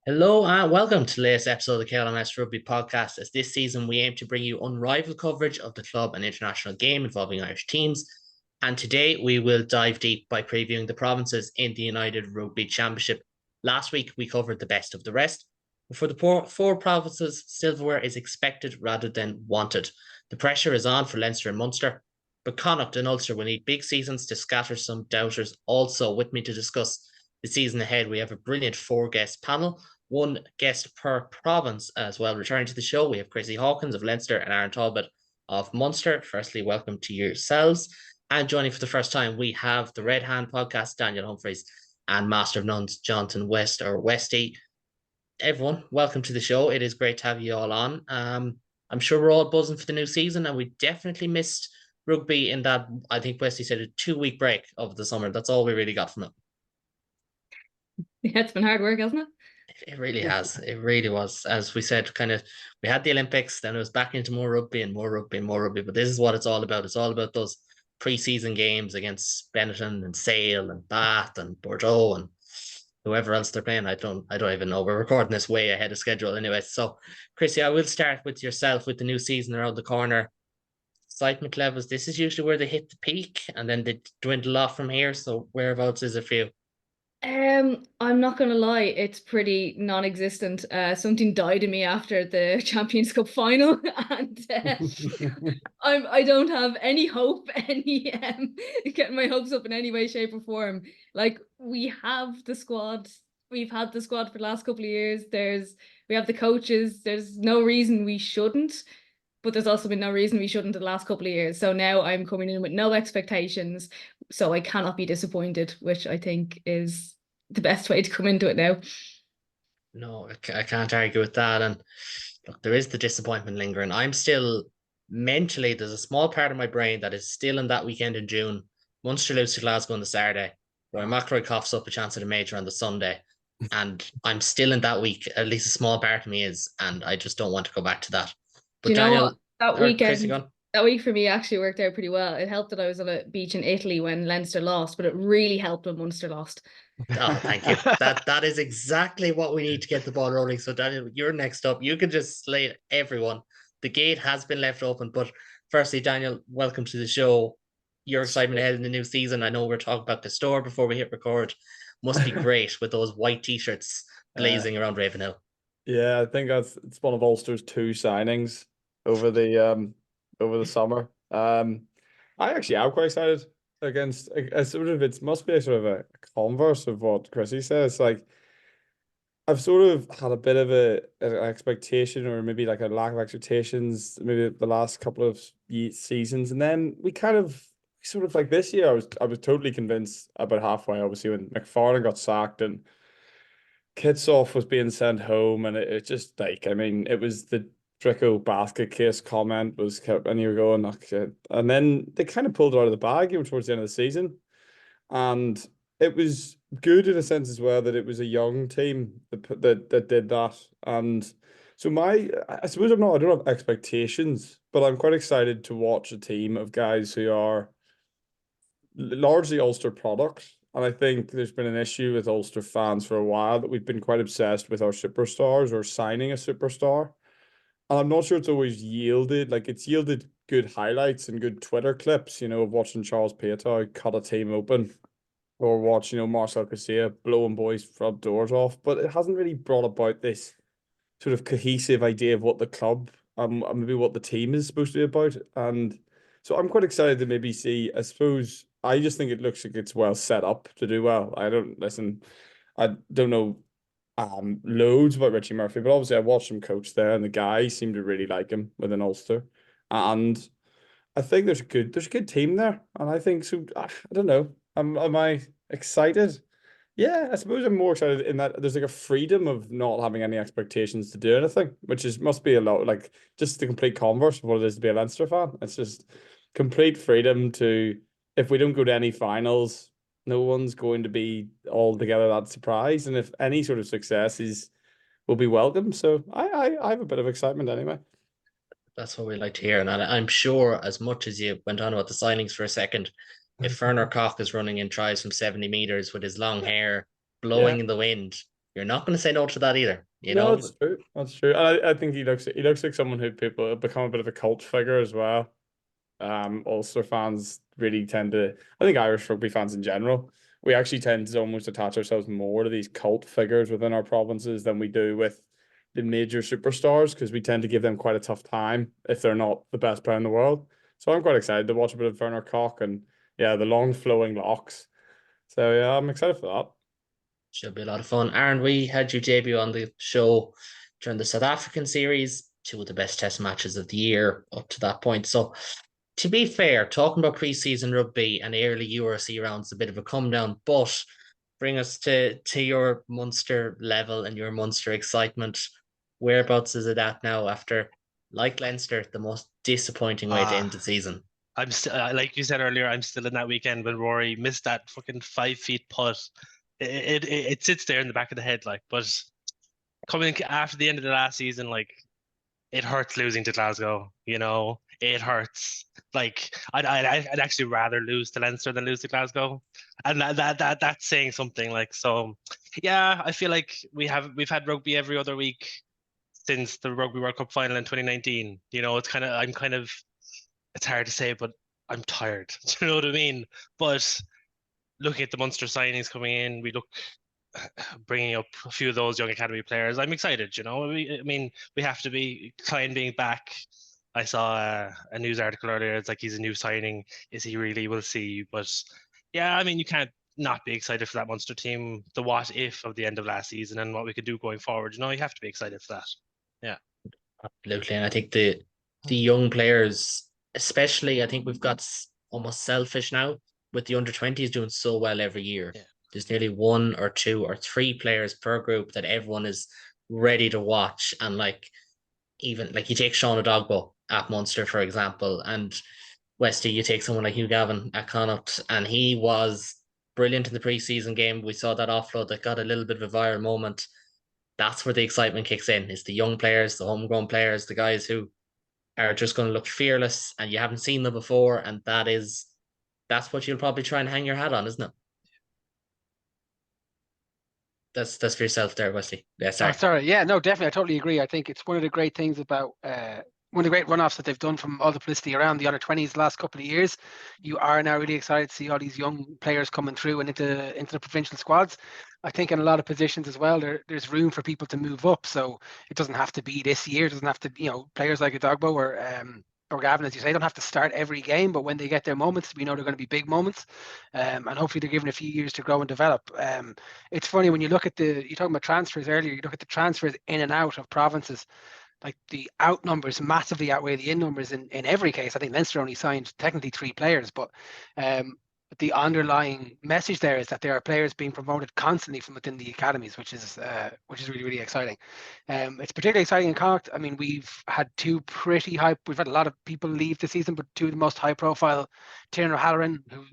Hello and welcome to the latest episode of the KLMS Rugby Podcast. As this season, we aim to bring you unrivaled coverage of the club and international game involving Irish teams. And today we will dive deep by previewing the provinces in the United Rugby Championship. Last week, we covered the best of the rest. For the four provinces, silverware is expected rather than wanted. The pressure is on for Leinster and Munster, but Connacht and Ulster will need big seasons to scatter some doubters. Also, with me to discuss the season ahead, we have a brilliant four-guest panel, one guest per province as well. Returning to the show, we have Chrissy Hawkins of Leinster and Aaron Talbot of Munster. Firstly, welcome to yourselves. And joining for the first time, we have the Red Hand podcast, Daniel Humphreys, and Master of Nuns, Jonathan West or Westy. Everyone, welcome to the show. It is great to have you all on. I'm sure we're all buzzing for the new season, and we definitely missed rugby in that, I think Westy said, a 2 week break over the summer. That's all we really got from it. Yeah, it's been hard work, hasn't it? It really has. It really was. As we said, we had the Olympics, then it was back into more rugby and more rugby and more rugby. But this is what it's all about. It's all about those pre-season games against Benetton and Sale and Bath and Bordeaux and whoever else they're playing. I don't even know. We're recording this way ahead of schedule anyway. So, Chrissy, I will start with yourself with the new season around the corner. Excitement levels. This is usually where they hit the peak and then they dwindle off from here. So, whereabouts is it for you? I'm not gonna lie, it's pretty non-existent. Something died in me after the Champions Cup final, and I don't have any hope, any getting my hopes up in any way, shape, or form. Like we have the squad, we've had the squad for the last couple of years. We have the coaches. There's no reason we shouldn't, but there's also been no reason we shouldn't the last couple of years. So now I'm coming in with no expectations, so I cannot be disappointed, which I think is the best way to come into it now. No, I can't argue with that. And look, there is the disappointment lingering. I'm still mentally, there's a small part of my brain that is still in that weekend in June. Munster lose to Glasgow on the Saturday. Roy McIlroy coughs up a chance at a major on the Sunday. And I'm still in that week. At least a small part of me is. And I just don't want to go back to that. Do But you know what? Daniel, That or Chrissy, weekend, gone. that week for me actually worked out pretty well. It helped that I was on a beach in Italy when Leinster lost, but it really helped when Munster lost. Oh, thank you. That is exactly what we need to get the ball rolling. So Daniel, you're next up. You can just slay everyone. The gate has been left open. But firstly, Daniel, welcome to the show. Your excitement ahead in the new season. I know we're talking about the store before we hit record. Must be great with those white t-shirts Uh, blazing around Ravenhill. yeah, I think it's one of Ulster's two signings over the summer. I actually am quite excited against a sort of it must be a sort of a converse of what Chrissy says. Like I've sort of had a bit of an expectation or maybe like a lack of expectations maybe the last couple of seasons, and then we kind of sort of like this year I was totally convinced about halfway obviously when McFarlane got sacked and Kitsoff was being sent home, and it just like I mean, it was the Draco basket case comment was kept, and you were going, okay. And then they kind of pulled it out of the bag, towards the end of the season, and it was good in a sense as well that it was a young team that did that, and so I suppose I don't have expectations, but I'm quite excited to watch a team of guys who are largely Ulster products. And I think there's been an issue with Ulster fans for a while that we've been quite obsessed with our superstars or signing a superstar. And I'm not sure it's always yielded, like it's yielded good highlights and good Twitter clips, of watching Charles Piatow cut a team open or watch, Marcel Casilla blowing boys' front doors off. But it hasn't really brought about this sort of cohesive idea of what the club and maybe what the team is supposed to be about. And so I'm quite excited to maybe see, I suppose I just think it looks like it's well set up to do well. I don't know loads about Richie Murphy, but obviously I watched him coach there and the guy seemed to really like him within Ulster. And I think there's a good team there. And I think so I don't know. Am I excited? Yeah, I suppose I'm more excited in that there's like a freedom of not having any expectations to do anything, which is must be a lot like just the complete converse of what it is to be a Leinster fan. It's just complete freedom to if we don't go to any finals, no one's going to be altogether that surprised. And if any sort of success is will be welcome. So I have a bit of excitement anyway. That's what we like to hear. And I'm sure as much as you went on about the signings for a second, if Ferner Cock is running in tries from 70 meters with his long hair Yeah. blowing in the wind, you're not going to say no to that either. You No, know, that's true. That's true. And I think he looks like someone who people have become a bit of a cult figure as well. Ulster fans really tend to, I think Irish rugby fans in general, we actually tend to almost attach ourselves more to these cult figures within our provinces than we do with the major superstars, because we tend to give them quite a tough time if they're not the best player in the world. So I'm quite excited to watch a bit of Werner Koch and yeah, the long flowing locks. So yeah, I'm excited for that. should be a lot of fun. Aaron, we had you debut on the show during the South African series, two of the best test matches of the year up to that point. So, to be fair, talking about pre-season rugby and early URC rounds, a bit of a come down, but bring us to your Munster level and your Munster excitement. Whereabouts is it at now after, like Leinster, the most disappointing way to end the season? I'm still, like you said earlier, I'm still in that weekend when Rory missed that fucking 5 feet putt. It sits there in the back of the head, like, but coming after the end of the last season, like, it hurts losing to Glasgow, you know, it hurts. Like, I'd actually rather lose to Leinster than lose to Glasgow, and that's saying something. Like, so yeah, I feel like we've had rugby every other week since the Rugby World Cup final in 2019. You know, it's hard to say, but I'm tired. Do you know what I mean? But looking at the Munster signings coming in, we look bringing up a few of those young academy players. I'm excited. You know, I mean, we have to be. Klein being back, I saw a news article earlier. It's like he's a new signing. Is he really? We'll see. But yeah, I mean, you can't not be excited for that Munster team. The what if of the end of last season and what we could do going forward. You know, you have to be excited for that. Yeah, Absolutely, and I think the young players, especially, I think we've got almost selfish now with the under-20s doing so well every year. Yeah. There's nearly 1 or 2 or 3 players per group that everyone is ready to watch. And like, even like you take Sean O'Dogbo at Munster, for example, and Westy, you take someone like Hugh Gavin at Connacht, and he was brilliant in the preseason game. We saw that offload that got a little bit of a viral moment. That's where the excitement kicks in. It's the young players, the homegrown players, the guys who are just going to look fearless and you haven't seen them before. And that's what you'll probably try and hang your hat on, isn't it? That's for yourself there, Wesley. Yeah, sorry. Oh, sorry. Yeah, no, definitely. I totally agree. I think it's one of the great things about one of the great runoffs that they've done from all the publicity around the under-20s the last couple of years. You are now really excited to see all these young players coming through and into the provincial squads. I think in a lot of positions as well, there's room for people to move up. So it doesn't have to be this year. It doesn't have to, players like Adogbo or Gavin, as you say, don't have to start every game, but when they get their moments, we know they're going to be big moments, and hopefully they're given a few years to grow and develop. It's funny when you look at you're talking about transfers earlier, you look at the transfers in and out of provinces, like the out numbers massively outweigh the in numbers in every case. I think Leinster only signed technically 3 players, but the underlying message there is that there are players being promoted constantly from within the academies, which is really, really exciting. It's particularly exciting in Connacht. I mean, we've had we've had a lot of people leave the season, but 2 of the most high profile, Tiernan O'Halloran, who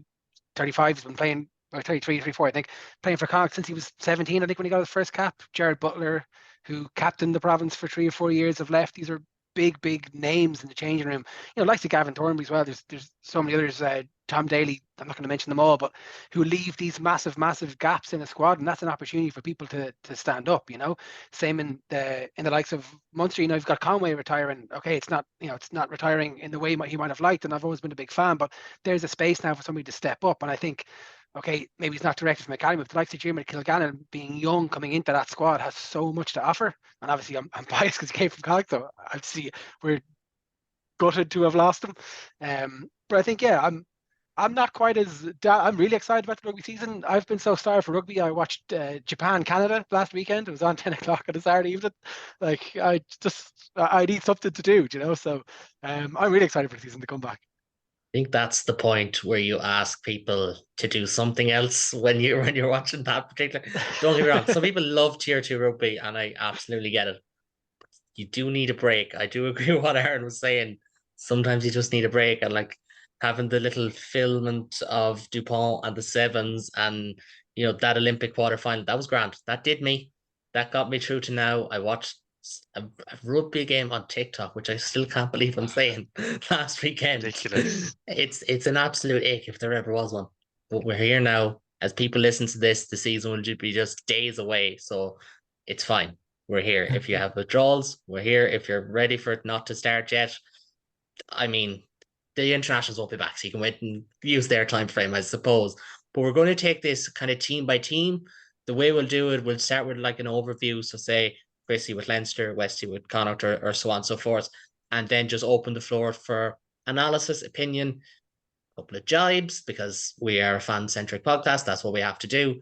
35 has been playing, or 33, 34, I think, playing for Connacht since he was 17, I think, when he got his first cap. Jared Butler, who captained the province for 3 or 4 years, have left. These are big names in the changing room. Like the Gavin Thornby as well. There's so many others. Tom Daly, I'm not going to mention them all, but who leave these massive gaps in a squad, and that's an opportunity for people to stand up. Same in the likes of Munster. You've got Conway retiring. Okay, it's not retiring in the way he might have liked, and I've always been a big fan. But there's a space now for somebody to step up, and I think, okay, maybe he's not directed from academy, but the likes of Jim Kilgannon being young coming into that squad has so much to offer. And obviously I'm biased because he came from Connacht, so I'd see we're gutted to have lost him. But I think, yeah, I'm not quite I'm really excited about the rugby season. I've been so starved for rugby. I watched Japan Canada last weekend. It was on 10 o'clock on a Saturday evening. Like, I need something to do, So I'm really excited for the season to come back. I think that's the point where you ask people to do something else when you're watching that particular. Don't get me wrong, some people love tier 2 rugby, and I absolutely get it. But you do need a break. I do agree with what Aaron was saying. Sometimes you just need a break, and like having the little filament of Dupont and the Sevens, and that Olympic quarterfinal, that was grand. That did me. That got me through to now. I watched a rugby game on TikTok, which I still can't believe I'm saying, last weekend. Ridiculous. It's an absolute ick if there ever was one. But we're here now. As people listen to this, the season will be just days away. So it's fine. We're here. If you have withdrawals, we're here. If you're ready for it not to start yet, I mean, the internationals won't be back, so you can wait and use their time frame, I suppose. But we're going to take this kind of team by team. The way we'll do it, we'll start with like an overview. So say Chrissy with Leinster, Westy with Connacht, or so on and so forth, and then just open the floor for analysis, opinion, a couple of jibes, because we are a fan-centric podcast. That's what we have to do.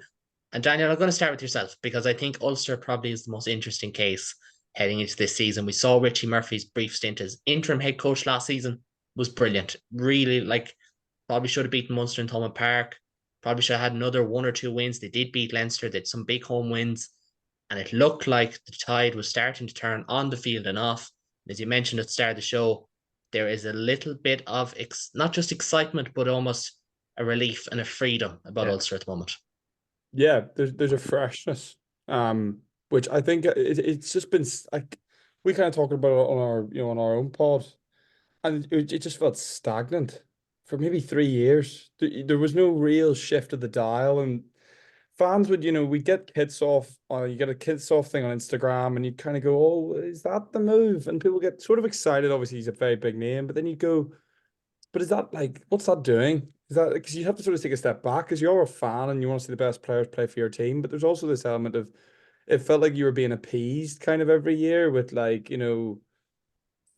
And Daniel, I'm going to start with yourself, because I think Ulster probably is the most interesting case heading into this season. We saw Richie Murphy's brief stint as interim head coach last season was brilliant. Really, like, probably should have beaten Munster in Thomond Park. Probably should have had another 1 or 2 wins. They did beat Leinster. They had some big home wins. And it looked like the tide was starting to turn on the field and off. As you mentioned at the start of the show, there is a little bit of, not just excitement, but almost a relief and a freedom about Ulster at the moment. Yeah, there's a freshness, which I think it's just been like we kind of talked about it on our on our own pod, and it just felt stagnant for maybe 3 years. There was no real shift of the dial, and fans would we get kids off, you get a kids off thing on Instagram, and you'd kind of go, oh, is that the move? And people get sort of excited. Obviously, he's a very big name, but then you go, but is that like, what's that doing? Is that because you have to sort of take a step back because you're a fan and you want to see the best players play for your team, but there's also this element of it felt like you were being appeased kind of every year with like, you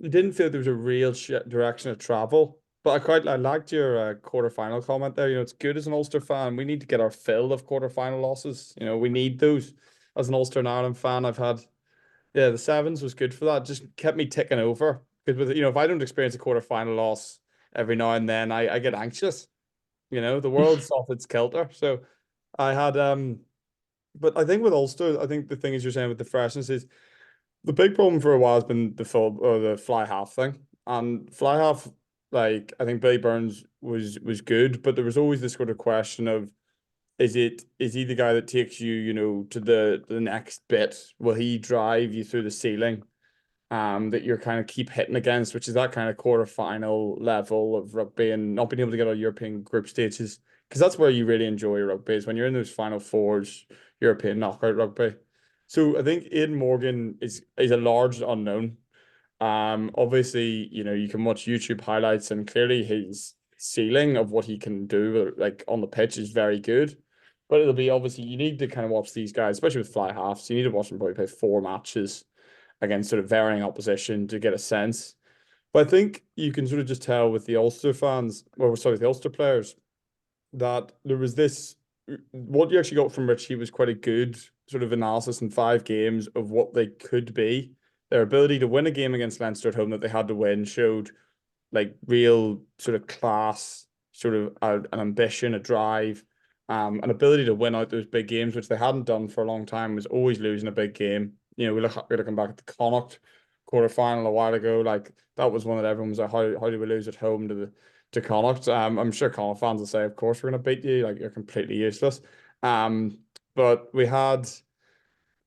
didn't feel there was a real direction of travel. But I liked your quarterfinal comment there. It's good as an Ulster fan. We need to get our fill of quarterfinal losses. We need those. As an Ulster and Ireland fan, I've had, the sevens was good for that. Just kept me ticking over. Because with if I don't experience a quarterfinal loss every now and then, I get anxious. The world's off its kilter. So I had but I think with Ulster, I think the thing is you're saying with the freshness is the big problem for a while has been the full or the fly half thing. And fly half, like I think Billy Burns was good, but there was always this sort of question of is he the guy that takes you, to the next bit? Will he drive you through the ceiling? That you're kind of keep hitting against, which is that kind of quarterfinal level of rugby and not being able to get on European group stages, because that's where you really enjoy rugby is when you're in those final fours, European knockout rugby. So I think Aidan Morgan is a large unknown. Obviously, you can watch YouTube highlights and clearly his ceiling of what he can do like on the pitch is very good. But it'll be obviously you need to kind of watch these guys, especially with fly halves. You need to watch them probably play 4 matches against sort of varying opposition to get a sense. But I think you can sort of just tell with the Ulster fans, the Ulster players, that there was this, what you actually got from Richie was quite a good sort of analysis in 5 games of what they could be. Their ability to win a game against Leinster at home that they had to win showed like real sort of class, sort of an ambition, a drive, an ability to win out those big games, which they hadn't done for a long time, was always losing a big game. We're looking back at the Connacht quarterfinal a while ago. Like that was one that everyone was like, how do we lose at home to Connacht? I'm sure Connacht fans will say, of course we're going to beat you. Like you're completely useless. But we had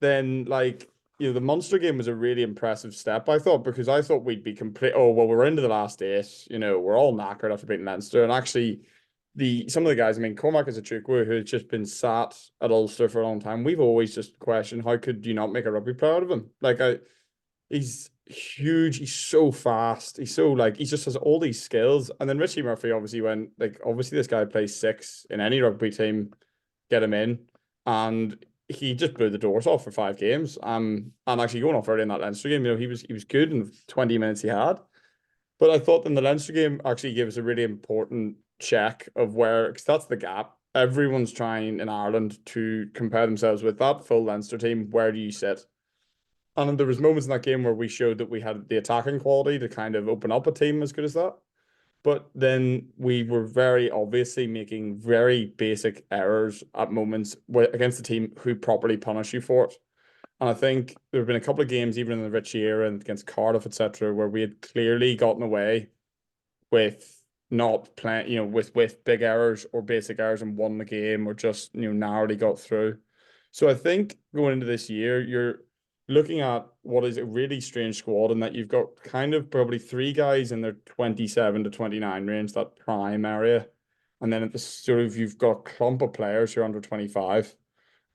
then like the Munster game was a really impressive step, I thought, because I thought we'd be complete. Oh well, we're into the last 8. We're all knackered after beating Leinster, and actually some of the guys, I mean, Cormac is a Chukwu who's just been sat at Ulster for a long time. We've always just questioned how could you not make a rugby player out of him? Like he's huge, he's so fast, he just has all these skills. And then Richie Murphy obviously went obviously this guy plays 6 in any rugby team, get him in, and he just blew the doors off for 5 games. And actually going off early in that Leinster game, he was good in 20 minutes he had. But I thought in the Leinster game actually gave us a really important check of where, because that's the gap. Everyone's trying in Ireland to compare themselves with that full Leinster team. Where do you sit? And there was moments in that game where we showed that we had the attacking quality to kind of open up a team as good as that. But then we were very obviously making very basic errors at moments against the team who properly punish you for it. And I think there have been a couple of games, even in the Richie era and against Cardiff, etc., where we had clearly gotten away with not playing, with big errors or basic errors and won the game, or just, narrowly got through. So I think going into this year, you're looking at what is a really strange squad, and that you've got kind of probably 3 guys in their 27 to 29 range, that prime area. And then at the sort of, you've got a clump of players who are under 25.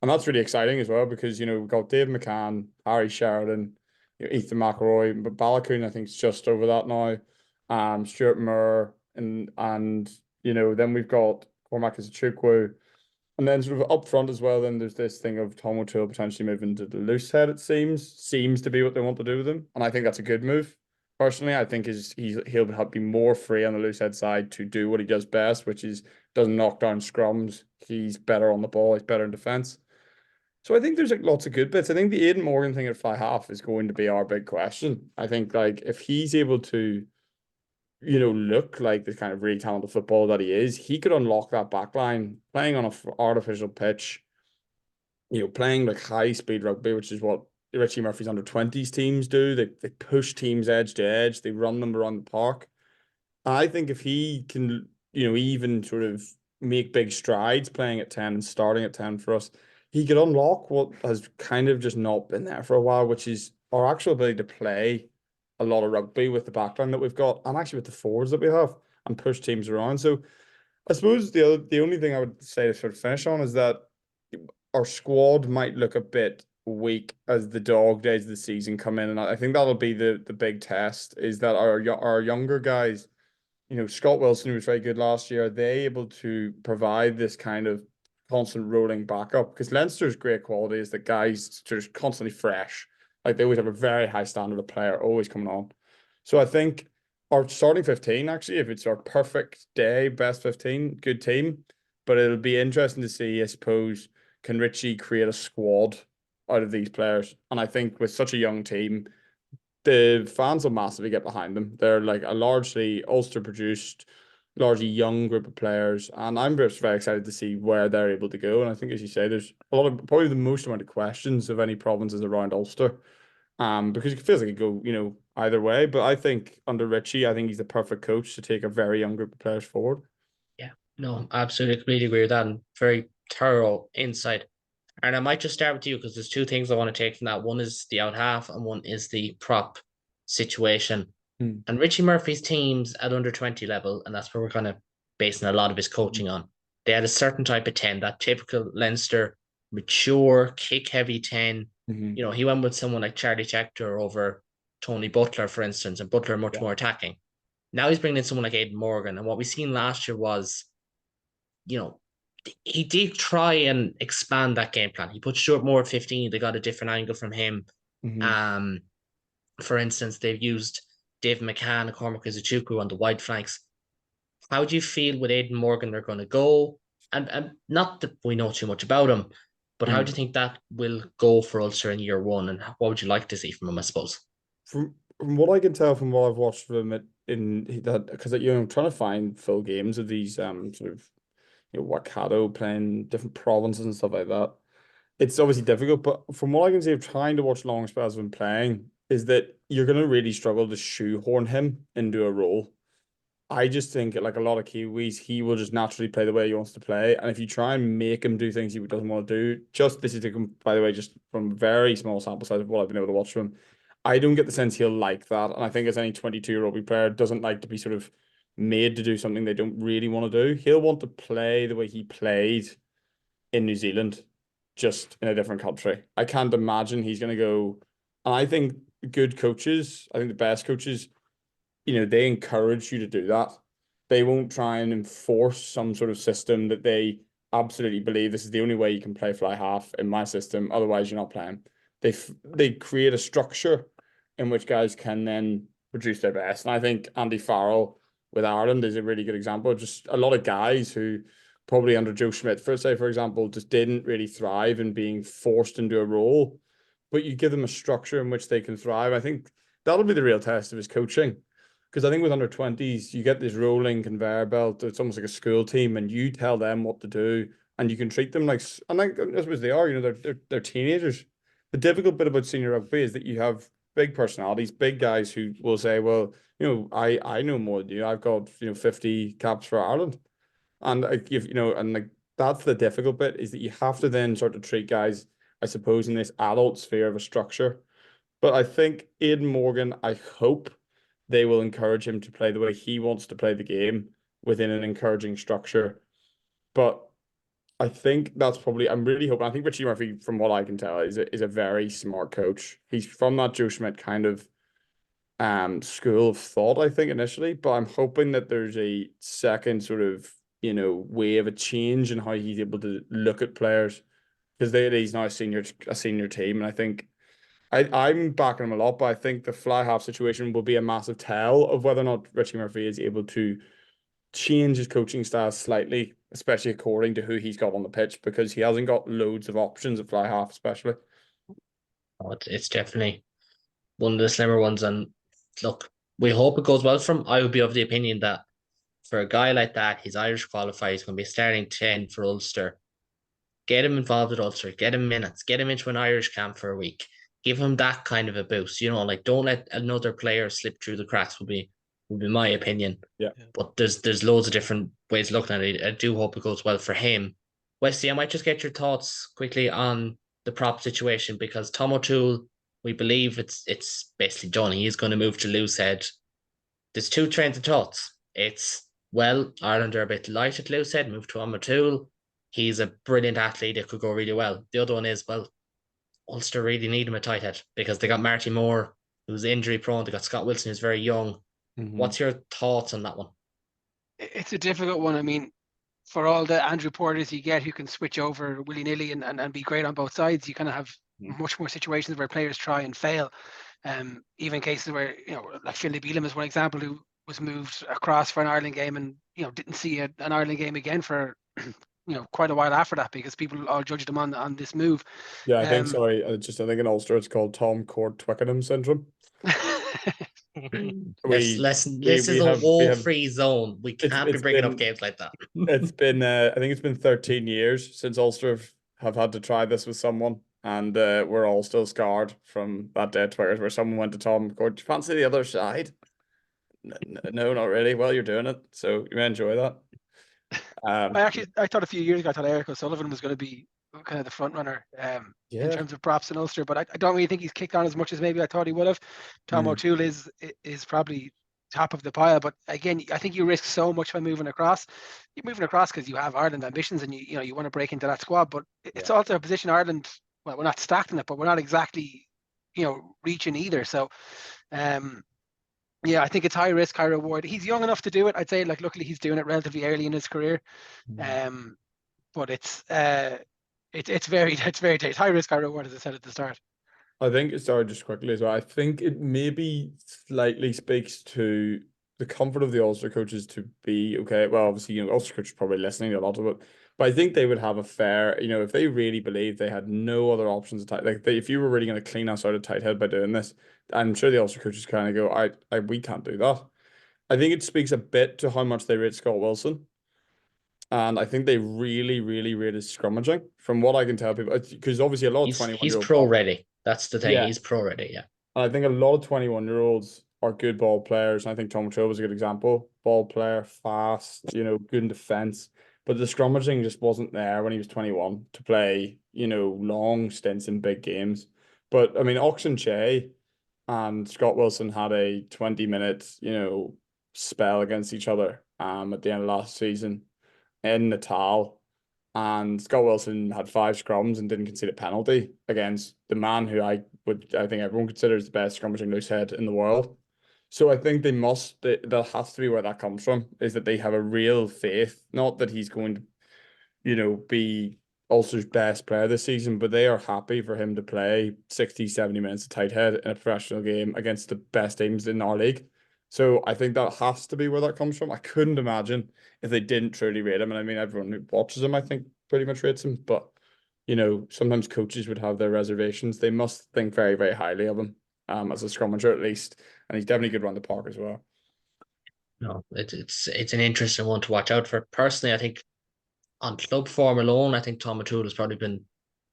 And that's really exciting as well because, we've got Dave McCann, Harry Sheridan, Ethan McElroy, but Balakoon, I think, is just over that now. Stuart Moore, and then we've got Cormac Isachukwu. And then sort of up front as well, then there's this thing of Tom O'Toole potentially moving to the loose head, it seems to be what they want to do with him. And I think that's a good move. Personally, I think he'll be more free on the loose head side to do what he does best, which is doesn't knock down scrums. He's better on the ball. He's better in defence. So I think there's lots of good bits. I think the Aidan Morgan thing at fly half is going to be our big question. I think if he's able to, look like the kind of really talented footballer that he is, he could unlock that back line, playing on an artificial pitch, playing like high speed rugby, which is what Richie Murphy's under 20s teams do. They push teams edge to edge, they run them around the park. I think if he can, even sort of make big strides playing at 10 and starting at 10 for us, he could unlock what has kind of just not been there for a while, which is our actual ability to play a lot of rugby with the backline that we've got, and actually with the forwards that we have, and push teams around. So I suppose the only thing I would say to sort of finish on is that our squad might look a bit weak as the dog days of the season come in, and I think that'll be the big test, is that our younger guys, Scott Wilson, who was very good last year, are they able to provide this kind of constant rolling backup? Because Leinster's great quality is that guys just constantly fresh. Like, they always have a very high standard of player always coming on. So I think our starting 15, actually, if it's our perfect day, best 15, good team. But it'll be interesting to see, I suppose, can Richie create a squad out of these players? And I think with such a young team, the fans will massively get behind them. They're like a largely Ulster produced, largely young group of players, and I'm just very excited to see where they're able to go. And I think, as you say, there's a lot of, probably the most amount of questions of any provinces around Ulster, because it feels like it go, either way. But I think under Richie, I think he's the perfect coach to take a very young group of players forward. Yeah, no, absolutely, completely agree with that, and very thorough insight. And I might just start with you because there's two things I want to take from that. One is the out half, and one is the prop situation. And Richie Murphy's teams at under 20 level, and that's where we're kind of basing a lot of his coaching on. They had a certain type of 10, that typical Leinster, mature, kick heavy 10. He went with someone like Charlie Schechter over Tony Butler, for instance, and Butler much more attacking. Now he's bringing in someone like Aidan Morgan. And what we seen last year was, he did try and expand that game plan. He put Stuart Moore at 15. They got a different angle from him. For instance, they've used Dave McCann and Cormac Isachukwu on the wide flanks. How do you feel with Aidan Morgan they're going to go? And not that we know too much about him, but how do you think that will go for Ulster in year one? And what would you like to see from him, I suppose? From what I can tell from what I've watched of him in that, because I'm trying to find full games of these sort of Waikato playing different provinces and stuff like that. It's obviously difficult, but from what I can see of trying to watch long spells of him playing, is that you're going to really struggle to shoehorn him into a role. I just think, like a lot of Kiwis, he will just naturally play the way he wants to play. And if you try and make him do things he doesn't want to do, this is, by the way, just from a very small sample size of what I've been able to watch from him, I don't get the sense he'll like that. And I think as any 22-year-old rugby player doesn't like to be sort of made to do something they don't really want to do. He'll want to play the way he played in New Zealand, just in a different country. I can't imagine he's going to go. And I think good coaches, I think the best coaches, they encourage you to do that. They won't try and enforce some sort of system that they absolutely believe this is the only way you can play fly half in my system. Otherwise, you're not playing. They create a structure in which guys can then produce their best. And I think Andy Farrell with Ireland is a really good example. Just a lot of guys who probably under Joe Schmidt, for example, just didn't really thrive in being forced into a role. But you give them a structure in which they can thrive. I think that'll be the real test of his coaching. Because I think with under 20s, you get this rolling conveyor belt. It's almost like a school team, and you tell them what to do, and you can treat them like, and I suppose they are, they're teenagers. The difficult bit about senior rugby is that you have big personalities, big guys who will say, well, I know more than you. I've got, 50 caps for Ireland. And that's the difficult bit, is that you have to then sort of treat guys, I suppose, in this adult sphere of a structure. But I think Aidan Morgan, I hope they will encourage him to play the way he wants to play the game. within an encouraging structure. But I think that's probably, I'm really hoping, I think Richie Murphy, from what I can tell, is a very smart coach. He's from that Joe Schmidt kind of school of thought, I think, initially, but I'm hoping that there's a second sort of, way of a change in how he's able to look at players, because he's now a senior team, and I think I'm backing him a lot, but I think the fly half situation will be a massive tell of whether or not Richie Murphy is able to change his coaching style slightly, especially according to who he's got on the pitch, because he hasn't got loads of options at fly half, especially. Oh, it's definitely one of the slimmer ones, and look, we hope it goes well for him. I would be of the opinion that for a guy like that, he's Irish qualified, he's going to be starting 10 for Ulster. Get him involved with Ulster, get him minutes, get him into an Irish camp for a week, give him that kind of a boost. Like don't let another player slip through the cracks. Would be my opinion. Yeah. But there's loads of different ways of looking at it. I do hope it goes well for him. Wesley, I might just get your thoughts quickly on the prop situation, because Tom O'Toole, we believe it's basically done. He is going to move to Loosehead. There's two trains of thoughts. It's, well, Ireland are a bit light at Loosehead, move to Tom O'Toole. He's a brilliant athlete. It could go really well. The other one is, well, Ulster really need him a tight head because they got Marty Moore, who's injury prone. They got Scott Wilson, who's very young. What's your thoughts on that one? It's a difficult one. I mean, for all the Andrew Porters you get who can switch over willy-nilly and be great on both sides, you kind of have much more situations where players try and fail. Even cases where, like Finlay Beelum is one example, who was moved across for an Ireland game and, didn't see an Ireland game again for, quite a while after that, because people all judged him on this move. Yeah, I think, sorry, I think in Ulster it's called Tom Court Twickenham syndrome. This is a war-free zone. We can't be bringing up games like that. It's been, I think it's been 13 years since Ulster have had to try this with someone, and we're all still scarred from that day at Twitter where someone went to Tom Court, do you fancy the other side? No, not really. Well, you're doing it, so you may enjoy that. I thought a few years ago, I thought Eric O'Sullivan was going to be kind of the front runner in terms of props in Ulster, but I don't really think he's kicked on as much as maybe I thought he would have. Tom O'Toole is probably top of the pile, but again, I think you risk so much by moving across. You're moving across because you have Ireland ambitions and you want to break into that squad, but it's also a position Ireland, well, we're not stacked in it, but we're not exactly reaching either. So I think it's high risk, high reward. He's young enough to do it. I'd say, like, luckily he's doing it relatively early in his career. But it's very high risk, high reward, as I said at the start. I think it started just quickly as well. I think it maybe slightly speaks to the comfort of the Ulster coaches to be okay. Well, obviously, Ulster coaches are probably listening to a lot of it, but I think they would have a fair, if they really believed they had no other options, if you were really going to clean us out of tight head by doing this, I'm sure the Ulster coaches kind of go, we can't do that. I think it speaks a bit to how much they rate Scott Wilson. And I think they really, really rated scrummaging, from what I can tell people, because obviously a lot of 21-year-olds. He's pro ready. That's the thing. Yeah. He's pro ready. Yeah. And I think a lot of 21-year-olds are good ball players. And I think Tom O'Toole was a good example. Ball player, fast, good in defense. But the scrummaging just wasn't there when he was 21 to play, long stints in big games. But I mean, Oxen Che and Scott Wilson had a 20-minute, spell against each other at the end of last season in Natal, and Scott Wilson had 5 scrums and didn't concede a penalty against the man who I think everyone considers the best scrummaging loosehead in the world. So I think that has to be where that comes from, is that they have a real faith, not that he's going to, be Ulster's best player this season, but they are happy for him to play 60, 70 minutes of tight head in a professional game against the best teams in our league. So I think that has to be where that comes from. I couldn't imagine if they didn't truly rate him. And I mean, everyone who watches him, I think, pretty much rates him. But, sometimes coaches would have their reservations. They must think very, very highly of him as a scrummager, at least. And he's definitely good around the park as well. No, it's an interesting one to watch out for. Personally, I think on club form alone, I think Tom O'Toole has probably been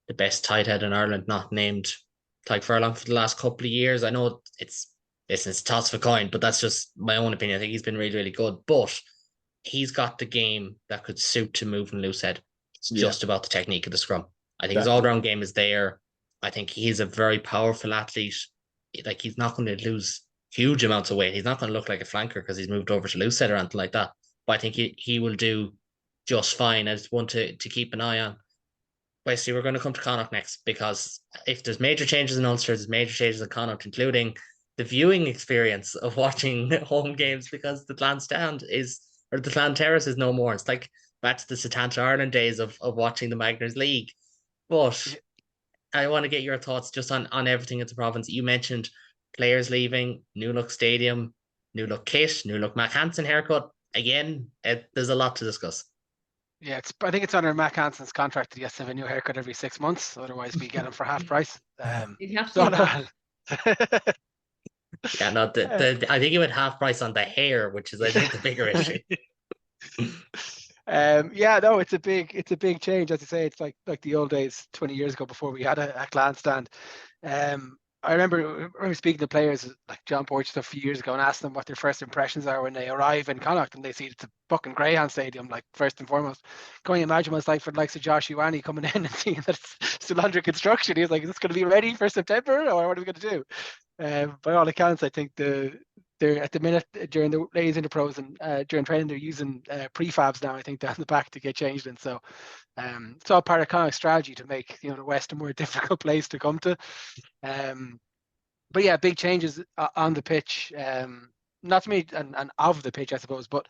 the best tight head in Ireland, not named Tadhg Furlong for the last couple of years. I know it's a toss of a coin, but that's just my own opinion. I think he's been really, really good. But he's got the game that could suit to move and loosehead. It's just about the technique of the scrum. I think his all-round game is there. I think he's a very powerful athlete. Like, he's not going to lose huge amounts of weight. He's not going to look like a flanker because he's moved over to loosehead or anything like that. but I think he will do just fine as one to keep an eye on. Basically, we're going to come to Connacht next, because if there's major changes in Ulster, there's major changes in Connacht, including the viewing experience of watching home games, because the Clan Stand or the Clan Terrace is no more. It's like back to the Setanta Ireland days of watching the Magners League. But I want to get your thoughts just on everything at the province. You mentioned players leaving, new look stadium, new look kit, new look Mac Hansen haircut. Again, there's a lot to discuss. Yeah, I think it's under Mac Hansen's contract that he has to have a new haircut every 6 months. Otherwise, we get him for half price. You'd have to that. Yeah, no, I think he went half price on the hair, which is I think the bigger issue. Yeah, no, it's a big change. As I say, it's like the old days 20 years ago before we had a Clan Stand. I remember speaking to players like John Porteous a few years ago and asking them what their first impressions are when they arrive in Connacht and they see it's a fucking Greyhound Stadium, like first and foremost. Can you imagine what it's like for the likes of Josh Ioane coming in and seeing that it's still under construction? He was like, is this going to be ready for September, or what are we going to do? By all accounts, I think they're at the minute during the ladies into pros and during training they're using prefabs now, I think, down the back to get changed in. So it's all part of Connacht's strategy to make the West a more difficult place to come to. But yeah, big changes on the pitch. Not to me and of the pitch, I suppose, but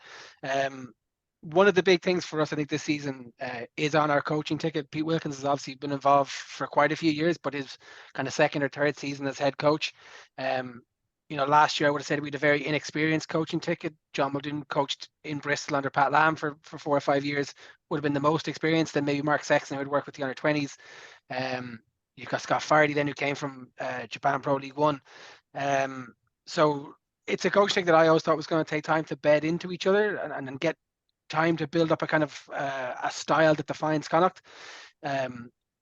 one of the big things for us, I think, this season is on our coaching ticket. Pete Wilkins has obviously been involved for quite a few years, but his kind of second or third season as head coach. Last year I would have said we had a very inexperienced coaching ticket. John Muldoon coached in Bristol under Pat Lam for 4 or 5 years, would have been the most experienced. Then maybe Mark Sexton, who would work with the under-20s. You've got Scott Fardy then, who came from Japan Pro League One. So it's a coaching that I always thought was going to take time to bed into each other and get time to build up a kind of a style that defines Connacht. I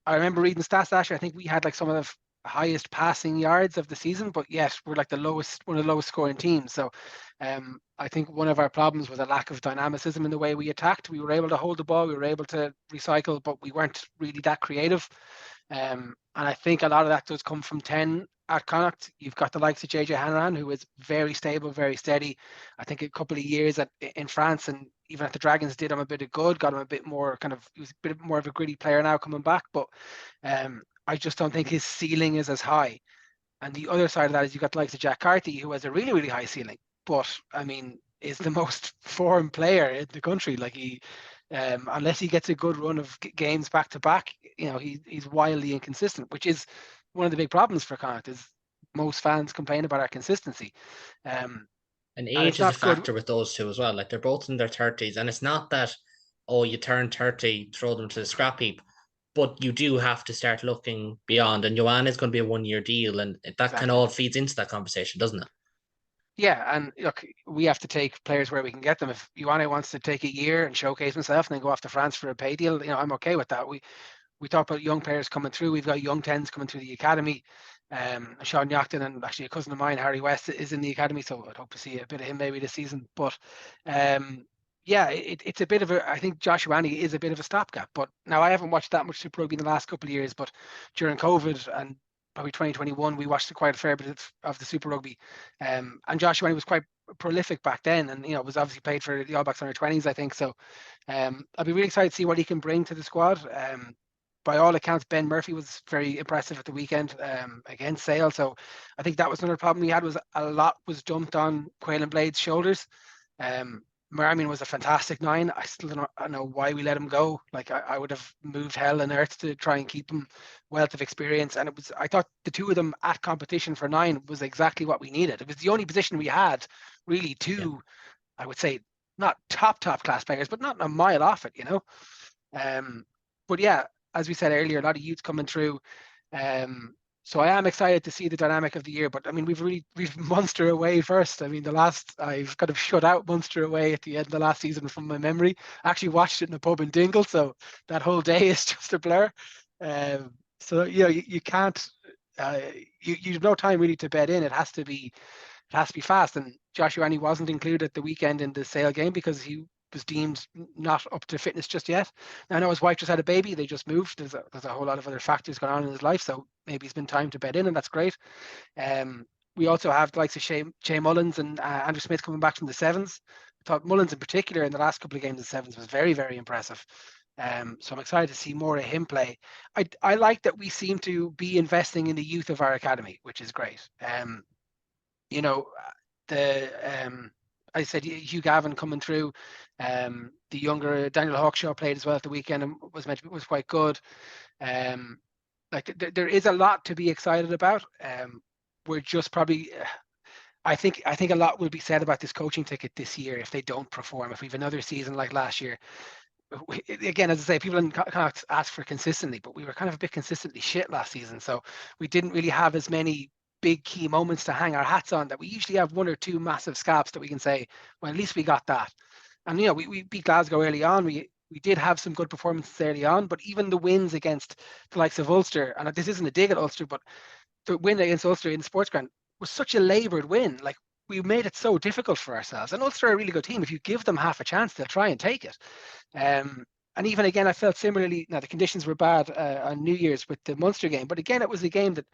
remember reading stats last year. I think we had like some of the highest passing yards of the season, but yet we're like one of the lowest scoring teams. So I think one of our problems was a lack of dynamicism in the way we attacked. We were able to hold the ball, we were able to recycle, but we weren't really that creative. And I think a lot of that does come from 10 at Connacht. You've got the likes of JJ Hanrahan, who is very stable, very steady. I think a couple of years in France and even at the Dragons did him a bit of good, got him a bit more he was a bit more of a gritty player now coming back, but I just don't think his ceiling is as high. And the other side of that is you've got the likes of Jack Carthy, who has a really, really high ceiling, but I mean, is the most formed player in the country. Like unless he gets a good run of games back to back, he's wildly inconsistent, which is one of the big problems for Connacht. Is most fans complain about our consistency. And age is a factor with those two as well. Like they're both in their 30s, and it's not that you turn 30, throw them to the scrap heap, but you do have to start looking beyond. And Ioane is going to be a 1-year deal, and that kind of all feeds into that conversation, doesn't it? Yeah, and look, we have to take players where we can get them. If Ioane wants to take a year and showcase himself and then go off to France for a pay deal, I'm okay with that. We talk about young players coming through. We've got young 10s coming through the academy. Sean Yachten and actually a cousin of mine, Harry West, is in the academy, so I'd hope to see a bit of him maybe this season. But yeah, it's a bit of I think Josh Ioane is a bit of a stopgap. But now I haven't watched that much Super Rugby in the last couple of years, but during COVID and probably 2021, we watched quite a fair bit of the Super Rugby. And Josh Ioane was quite prolific back then, and was obviously played for the All Blacks under 20s, I think. So I'll be really excited to see what he can bring to the squad. By all accounts, Ben Murphy was very impressive at the weekend against Sale. So I think that was another problem we had, was a lot was dumped on Quaylen Blade's shoulders. Marmion was a fantastic 9. I still don't know why we let him go. Like I would have moved hell and earth to try and keep him, wealth of experience. And I thought the two of them at competition for 9 was exactly what we needed. It was the only position we had really two, I would say, not top class players, but not a mile off it, But yeah, as we said earlier, a lot of youth coming through. So I am excited to see the dynamic of the year, but I mean, we've Munster away first. I mean, I've kind of shut out Munster away at the end of the last season from my memory. I actually watched it in a pub in Dingle, so that whole day is just a blur. So you can't, you've no time really to bed in. It has to be fast. And Josh Ioane wasn't included at the weekend in the Sale game because he was deemed not up to fitness just yet. Now I know his wife just had a baby. They just moved. There's a whole lot of other factors going on in his life, so maybe he's been time to bed in, and that's great. We also have the likes of Shay Mullins and Andrew Smith coming back from the 7s. thought Mullins in particular in the last couple of games of sevens was very, very impressive. So I'm excited to see more of him play. I like that we seem to be investing in the youth of our academy, which is great. You know, I said Hugh Gavin coming through. The younger Daniel Hawkshaw played as well at the weekend and was quite good. Like there is a lot to be excited about. We're just probably. I think a lot will be said about this coaching ticket this year if they don't perform. If we have another season like last year, again, as I say, people in Connacht ask for consistently, but we were kind of a bit consistently shit last season. So we didn't really have as many big key moments to hang our hats on that we usually have one or two massive scalps that we can say, well, at least we got that. And, you know, we beat Glasgow early on. We did have some good performances early on, but even the wins against the likes of Ulster, and this isn't a dig at Ulster, but the win against Ulster in the sports ground was such a laboured win. Like, we made it so difficult for ourselves. And Ulster are a really good team. If you give them half a chance, they'll try and take it. And even again, I felt similarly. Now, the conditions were bad on New Year's with the Munster game, but again, it was a game that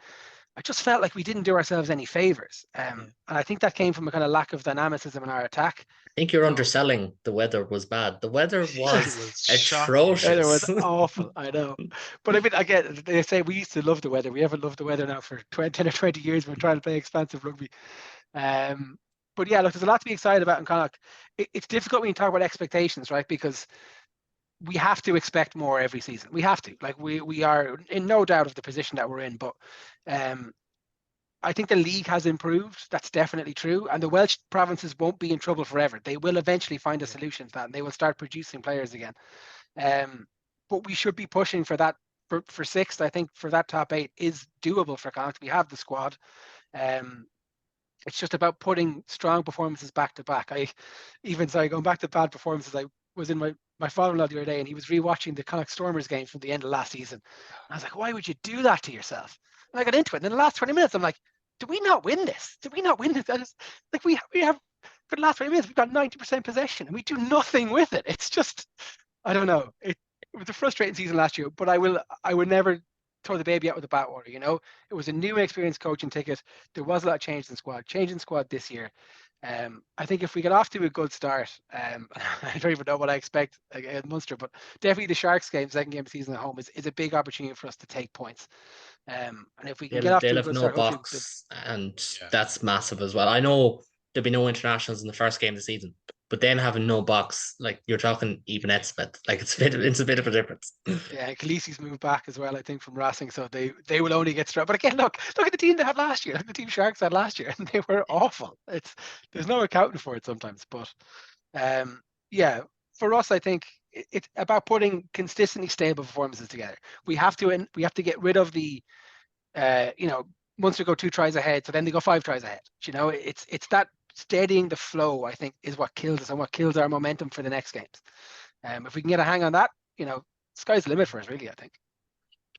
I just felt like we didn't do ourselves any favours. And I think that came from a kind of lack of dynamicism in our attack. I think you're underselling the weather was bad. The weather was shocking. atrocious. The weather was awful, I know. But I mean, again, they say we used to love the weather. We haven't loved the weather now for 10 or 20 years. We're trying to play expansive rugby. But yeah, look, there's a lot to be excited about in Connacht. It's difficult when you talk about expectations, right? Because we have to expect more every season. We have to. Like, we are in no doubt of the position that we're in. But I think the league has improved. That's definitely true. And the Welsh provinces won't be in trouble forever. They will eventually find a solution to that, and they will start producing players again. But we should be pushing for that for sixth. I think for that top 8 is doable for Connacht. We have the squad. It's just about putting strong performances back to back. Going back to bad performances, I was in my father-in-law the other day, and he was rewatching the Connacht Stormers game from the end of last season. And I was like, why would you do that to yourself? And I got into it. And in the last 20 minutes, I'm like, do we not win this? Did we not win this? Like we have for the last 20 minutes, we've got 90% possession and we do nothing with it. It's just, I don't know. It was a frustrating season last year, but I would never throw the baby out with the bathwater. You know, it was a new and experienced coaching ticket. There was a lot of change in squad this year. I think if we get off to a good start, I don't even know what I expect against Munster, but definitely the Sharks game, second game of the season at home, is a big opportunity for us to take points. And if we can get off to a good start, box, and that's massive as well. I know there'll be no internationals in the first game of the season, but then having no box, like you're talking even Edsmith, like it's a bit of a difference. Yeah, Khaleesi's moved back as well, I think, from Racing, so they will only get struck. But again, look at the team they had last year, the team Sharks had last year, and they were awful. There's no accounting for it sometimes, but yeah, for us, I think it's about putting consistently stable performances together. We have to get rid of the Munster go 2 tries ahead, so then they go 5 tries ahead. You know, it's that steadying the flow, I think, is what kills us and what kills our momentum for the next games. If we can get a hang on that, you know, sky's the limit for us, really, I think.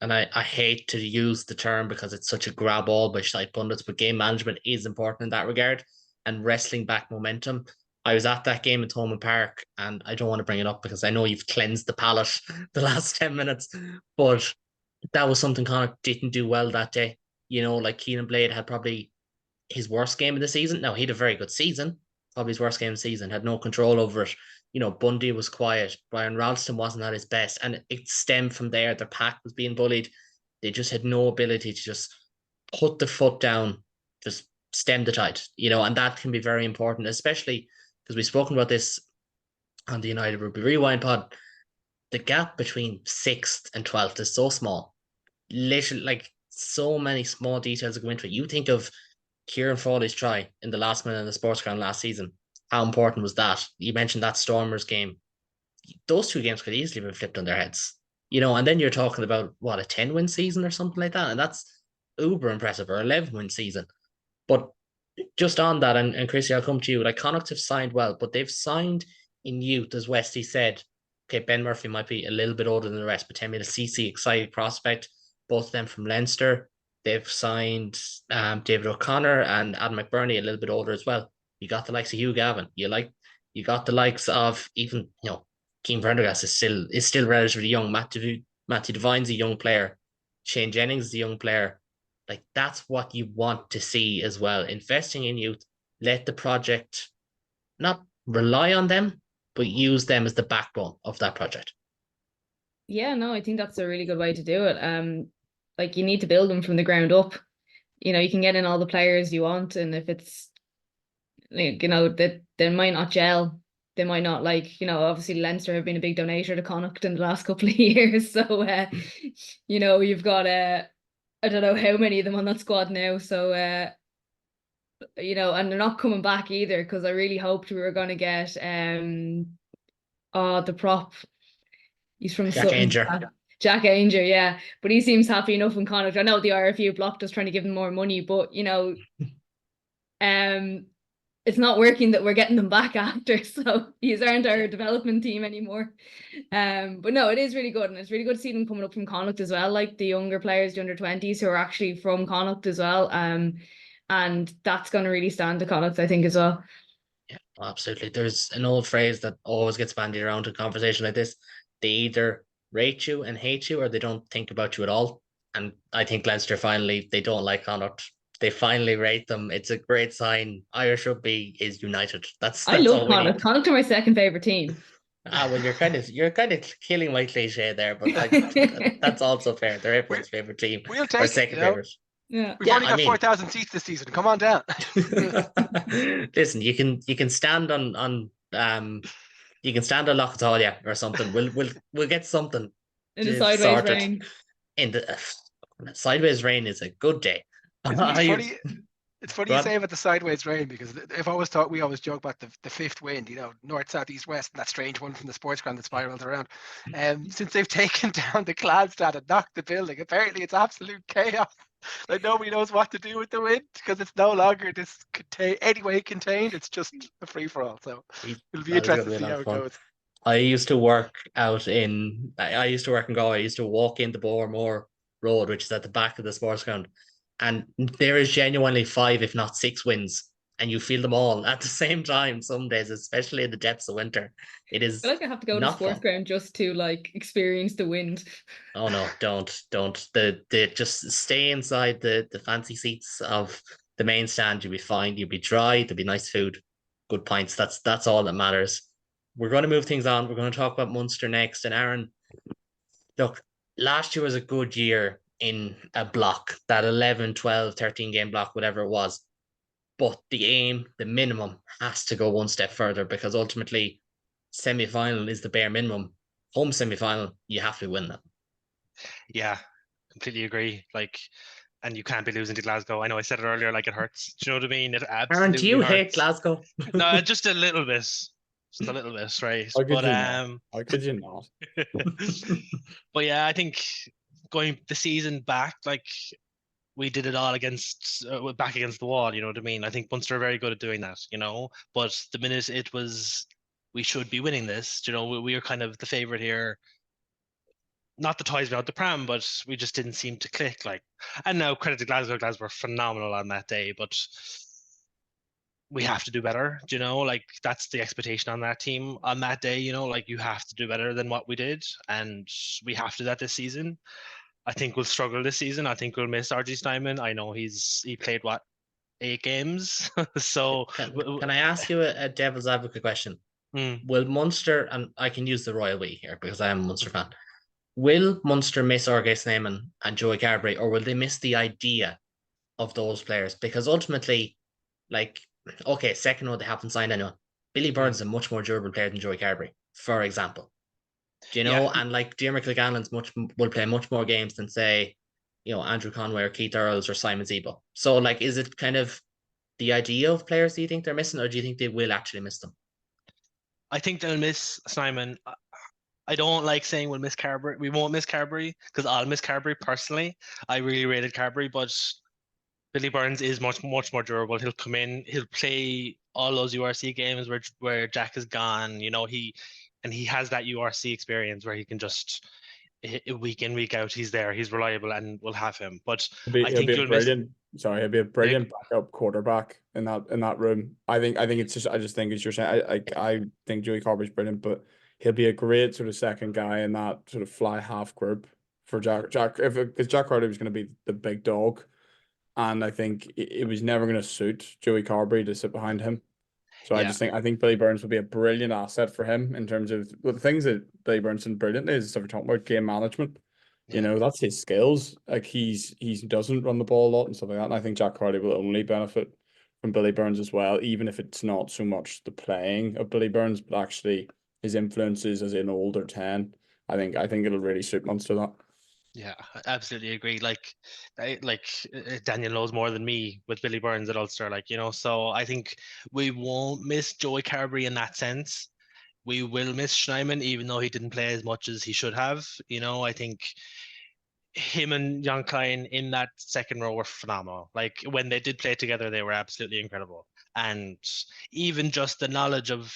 And I hate to use the term because it's such a grab all by shite pundits, but game management is important in that regard and wrestling back momentum. I was at that game in Thomond Park, and I don't want to bring it up because I know you've cleansed the palate the last 10 minutes, but that was something Connacht didn't do well that day. You know, like Keenan Blade had probably his worst game of the season. Now, he had a very good season, probably his worst game of the season, had no control over it. You know, Bundy was quiet. Brian Ralston wasn't at his best. And it stemmed from there. Their pack was being bullied. They just had no ability to just put the foot down, just stem the tide, you know, and that can be very important, especially because we've spoken about this on the United Rugby Rewind pod. The gap between 6th and 12th is so small. Literally, like, so many small details that go into it. You think of Kieran Foley's try in the last minute of the sports ground last season. How important was that? You mentioned that Stormers game. Those 2 games could easily have been flipped on their heads. You know, and then you're talking about, what, a 10-win season or something like that? And that's uber impressive, or 11-win season. But just on that, and Chrissy, I'll come to you. Like, Connacht have signed well, but they've signed in youth, as Westy said. Okay, Ben Murphy might be a little bit older than the rest, but Temi Lasisi, exciting prospect. Both of them from Leinster. They've signed David O'Connor and Adam McBurney, a little bit older as well. You got the likes of Hugh Gavin. You got the likes of even, you know, Keane Prendergast is still relatively young. Matthew Devine's a young player. Shane Jennings is a young player. Like, that's what you want to see as well. Investing in youth, let the project not rely on them, but use them as the backbone of that project. Yeah, no, I think that's a really good way to do it. Like you need to build them from the ground up. You can get in all the players you want, and if it's that they might not gel, they might not obviously Leinster have been a big donator to Connacht in the last couple of years. So you've got I don't know how many of them on that squad now. So and they're not coming back either, because I really hoped we were gonna get the prop. He's from Jack Sutton. Ainger. Jack Ainger, yeah. But he seems happy enough in Connacht. I know the RFU blocked us trying to give him more money, but it's not working that we're getting them back after. So these aren't our development team anymore. But no, it is really good, and it's really good to see them coming up from Connacht as well, like the younger players, the under-20s who are actually from Connacht as well. And that's going to really stand to Connacht, I think, as well. Yeah, absolutely. There's an old phrase that always gets bandied around in a conversation like this. They either rate you and hate you, or they don't think about you at all. And I think Leinster finally, they don't like Connacht. They finally rate them. It's a great sign. Irish rugby is united. That's I love all we Connacht. need. Connacht are my second favourite team. Well, you're kind of killing my cliche there, but that's also fair. They're everyone's favorite team. We'll Or take second it. favorite. Yeah. We've only got 4,000 seats this season. Come on down. Listen, you can stand on you can stand on Lochatalia or something. We'll get something In the sideways sorted. rain. In the sideways rain is a good day. It's funny you say about the sideways rain, because we always joke about the fifth wind, north, south, east, west, and that strange one from the sports ground that spirals around. Since they've taken down the Gladstad and knocked the building, apparently it's absolute chaos. Like nobody knows what to do with the wind, because it's no longer this anyway contained. It's just a free for all. So it'll be interesting to see how it goes. I used to work in Galway. I used to walk into Bowermore Road, which is at the back of the sports ground. And there is genuinely 5, if not 6 winds, and you feel them all at the same time some days, especially in the depths of winter. It is. I feel like I have to go to the sports ground just to experience the wind. Oh no, don't. Just stay inside the fancy seats of the main stand. You'll be fine. You'll be dry. There'll be nice food, good pints. That's all that matters. We're going to move things on. We're going to talk about Munster next. And Aaron, look, last year was a good year in a block, that 11, 12, 13 game block, whatever it was. But the aim, the minimum, has to go one step further, because ultimately semi-final is the bare minimum. Home semi-final, you have to win that. Yeah, completely agree. And you can't be losing to Glasgow. I know I said it earlier, it hurts. Do you know what I mean? It absolutely Aaron, do you hurts. hate Glasgow? No, just a little bit. Just a little bit, right? How could you not? But yeah, I think going the season back, we did it all back against the wall, you know what I mean? I think Munster are very good at doing that, but the minute it was, we should be winning this, we were kind of the favourite here. Not the toys without the pram, but we just didn't seem to click. And now credit to Glasgow. Glasgow were phenomenal on that day, but we have to do better, that's the expectation on that team on that day, you have to do better than what we did, and we have to do that this season. I think we'll struggle this season. I think we'll miss RG Snyman. I know he played 8 games. So can I ask you a devil's advocate question? Will Munster, and I can use the royal we here because I am a Munster fan, will Munster miss RG Snyman and Joey Carberry, or will they miss the idea of those players? Because ultimately, okay, second row, they haven't signed anyone. Billy Burns is a much more durable player than Joey Carberry, for example. Yeah. And Diarmaid Kilgannon's will play much more games than, say, Andrew Conway or Keith Earls or Simon Zebo. So is it kind of the idea of players do you think they're missing, or do you think they will actually miss them? I think they'll miss Simon. I don't like saying we'll miss Carberry. We won't miss Carberry, because I'll miss Carberry personally. I really rated Carberry, but Billy Burns is much more durable. He'll come in, he'll play all those URC games where Jack is gone. He has that URC experience where he can just week in, week out, he's there, he's reliable, and we'll have him. But he'll be a brilliant backup quarterback in that room. I just think as you're saying, I think Joey Carberry's brilliant, but he'll be a great sort of second guy in that sort of fly half group for Jack. Because Jack Crowley was going to be the big dog, and I think it was never going to suit Joey Carberry to sit behind him. So Yeah. I think Billy Burns would be a brilliant asset for him in terms of the things that Billy Burns done brilliantly is stuff we're talking about, game management. You know, that's his skills. Like he doesn't run the ball a lot and stuff like that. And I think Jack Carty will only benefit from Billy Burns as well, even if it's not so much the playing of Billy Burns, but actually his influences as an older 10. I think it'll really suit Munster that. Yeah, I absolutely agree. Like Daniel knows more than me with Billy Burns at Ulster, like, you know, so I think we won't miss Joey Carberry in that sense. We will miss Schneiman, even though he didn't play as much as he should have. You know, I think him and Jan Klein in that second row were phenomenal. Like when they did play together, they were absolutely incredible. And even just the knowledge of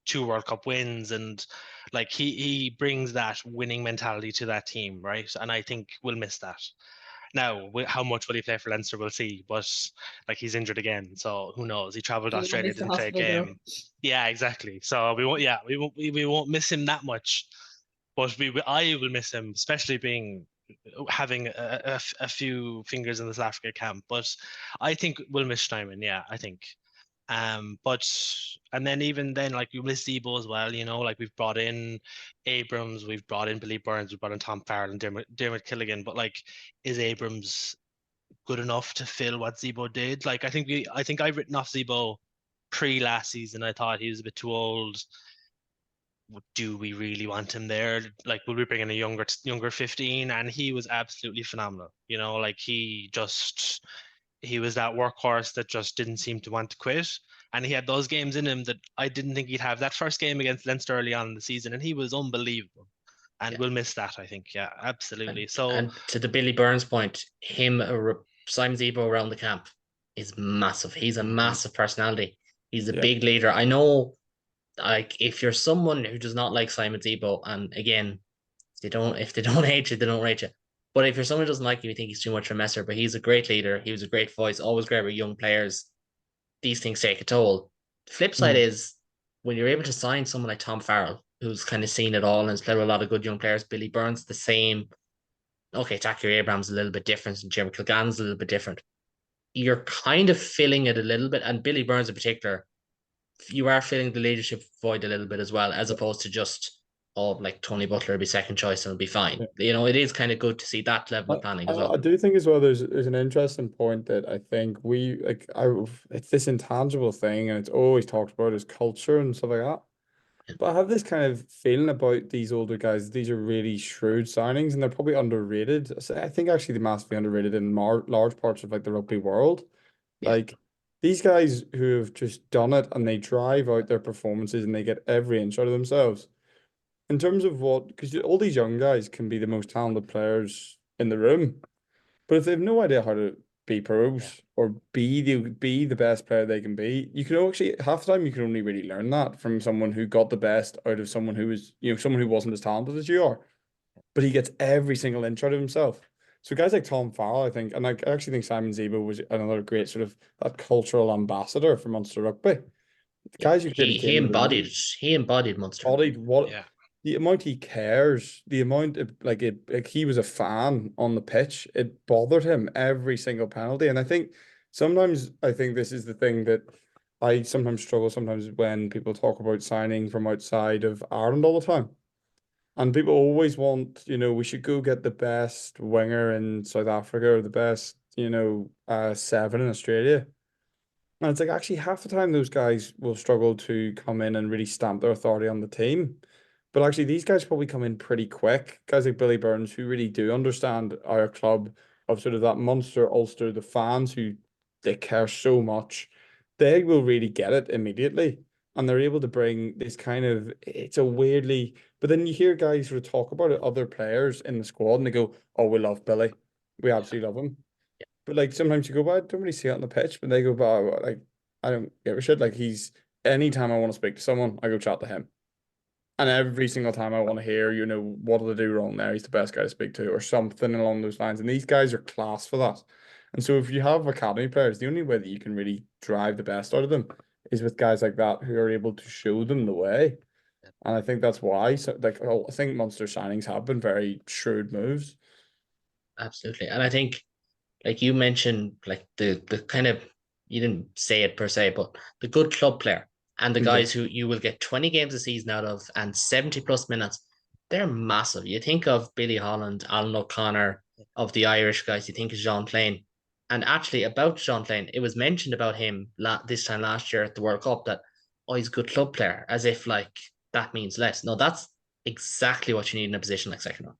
2 World Cup wins, and like he brings that winning mentality to that team, right? And I think we'll miss that. Now, how much will he play for Leinster? We'll see. But like he's injured again, so who knows? He travelled to He won't Australia, miss the didn't play a hospital bill. game. Yeah, exactly. So we won't. Yeah, we won't miss him that much. But I will miss him, especially having a few fingers in the South Africa camp. But I think we'll miss Steinman. Yeah, I think. But and then even then, like we miss Debo as well. You know, like we've brought in Abrams, we've brought in Billy Burns, we've brought in Tom Farrell and Dermot Killigan. But like, is Abrams good enough to fill what Zebo did? Like, I think I've written off Zebo pre last season. I thought he was a bit too old. Do we really want him there? Like, will we bring in a younger 15? And he was absolutely phenomenal. You know, like he was that workhorse that just didn't seem to want to quit. And he had those games in him that I didn't think he'd have. That first game against Leinster early on in the season, and he was unbelievable. And we'll miss that, I think. Yeah, absolutely. And to the Billy Burns point, Simon Zebo around the camp is massive. He's a massive personality. He's a big leader. I know, like, if you're someone who does not like Simon Zebo, and again, if they don't hate you, they don't rate you. But if you're someone who doesn't like you think he's too much of a messer, but he's a great leader. He was a great voice, always great with young players. These things take a toll. The flip side is when you're able to sign someone like Tom Farrell, who's kind of seen it all and has played with a lot of good young players. Billy Burns, the same. Okay, Zachary Abrams a little bit different, and Jeremy Kilgan's a little bit different. You're kind of filling it a little bit, and Billy Burns in particular, you are filling the leadership void a little bit as well, as opposed to just, like Tony Butler will be second choice and it'll be fine. You know, it is kind of good to see that level of planning as well. I do think as well there's an interesting point that I think it's this intangible thing, and it's always talked about as culture and stuff like that. But I have this kind of feeling about these older guys. These are really shrewd signings, and they're probably underrated. So I think actually they're massively underrated in large parts of like the rugby world. Like these guys who have just done it, and they drive out their performances, and they get every inch out of themselves. In terms of because all these young guys can be the most talented players in the room, but if they have no idea how to be pros or be the best player they can be, you can actually half the time you can only really learn that from someone who got the best out of someone who was, someone who wasn't as talented as you are, but he gets every single inch out of himself. So guys like Tom Farrell, I think, and I actually think Simon Zebo was another great sort of that cultural ambassador for Munster rugby. The guys who he embodied Munster. The amount he cares, the amount of like he was a fan on the pitch. It bothered him every single penalty, and I think this is the thing that I sometimes struggle sometimes when people talk about signing from outside of Ireland all the time, and people always want, we should go get the best winger in South Africa or the best, 7 in Australia. And it's like actually half the time those guys will struggle to come in and really stamp their authority on the team. But actually, these guys probably come in pretty quick. Guys like Billy Burns, who really do understand our club of sort of that Munster, Ulster, the fans who they care so much, they will really get it immediately. And they're able to bring this kind of, it's a weirdly, but then you hear guys sort of talk about it, other players in the squad, and they go, oh, we love Billy. We absolutely love him. But like sometimes you go, well, I don't really see it on the pitch, but they go, but like, I don't give a shit. Like anytime I want to speak to someone, I go chat to him. And every single time I want to hear, what do they do wrong there? He's the best guy to speak to, or something along those lines. And these guys are class for that. And so if you have academy players, the only way that you can really drive the best out of them is with guys like that who are able to show them the way. And I think that's why. So, I think Munster signings have been very shrewd moves. Absolutely. And I think, like you mentioned, like the kind of, you didn't say it per se, but the good club player. and the Yeah. guys who you will get 20 games a season out of and 70 plus minutes, they're massive. You think of Billy Holland, Alan O'Connor, of the Irish guys, you think of Jean Plain. And actually, about Jean Plain, it was mentioned about him this time last year at the World Cup that, oh, he's a good club player, as if like that means less. No, that's exactly what you need in a position like second row.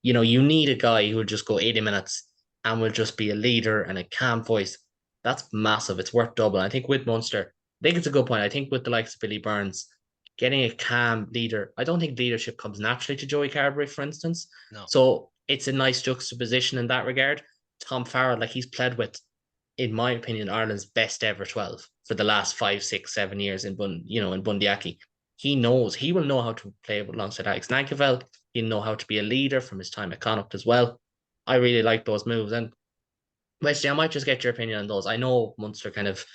You know, you need a guy who will just go 80 minutes and will just be a leader and a calm voice. That's massive. It's worth double. I think with Munster, I think it's a good point. I think with the likes of Billy Burns, getting a calm leader, I don't think leadership comes naturally to Joey Carberry, for instance. No. So it's a nice juxtaposition in that regard. Tom Farrell, like he's played with, in my opinion, Ireland's best ever 12 for the last 5, 6, 7 years in Bundy Aki. He will know how to play alongside Alex Nankivell. He'll know how to be a leader from his time at Connacht as well. I really like those moves. And Wesley, I might just get your opinion on those. I know Munster kind of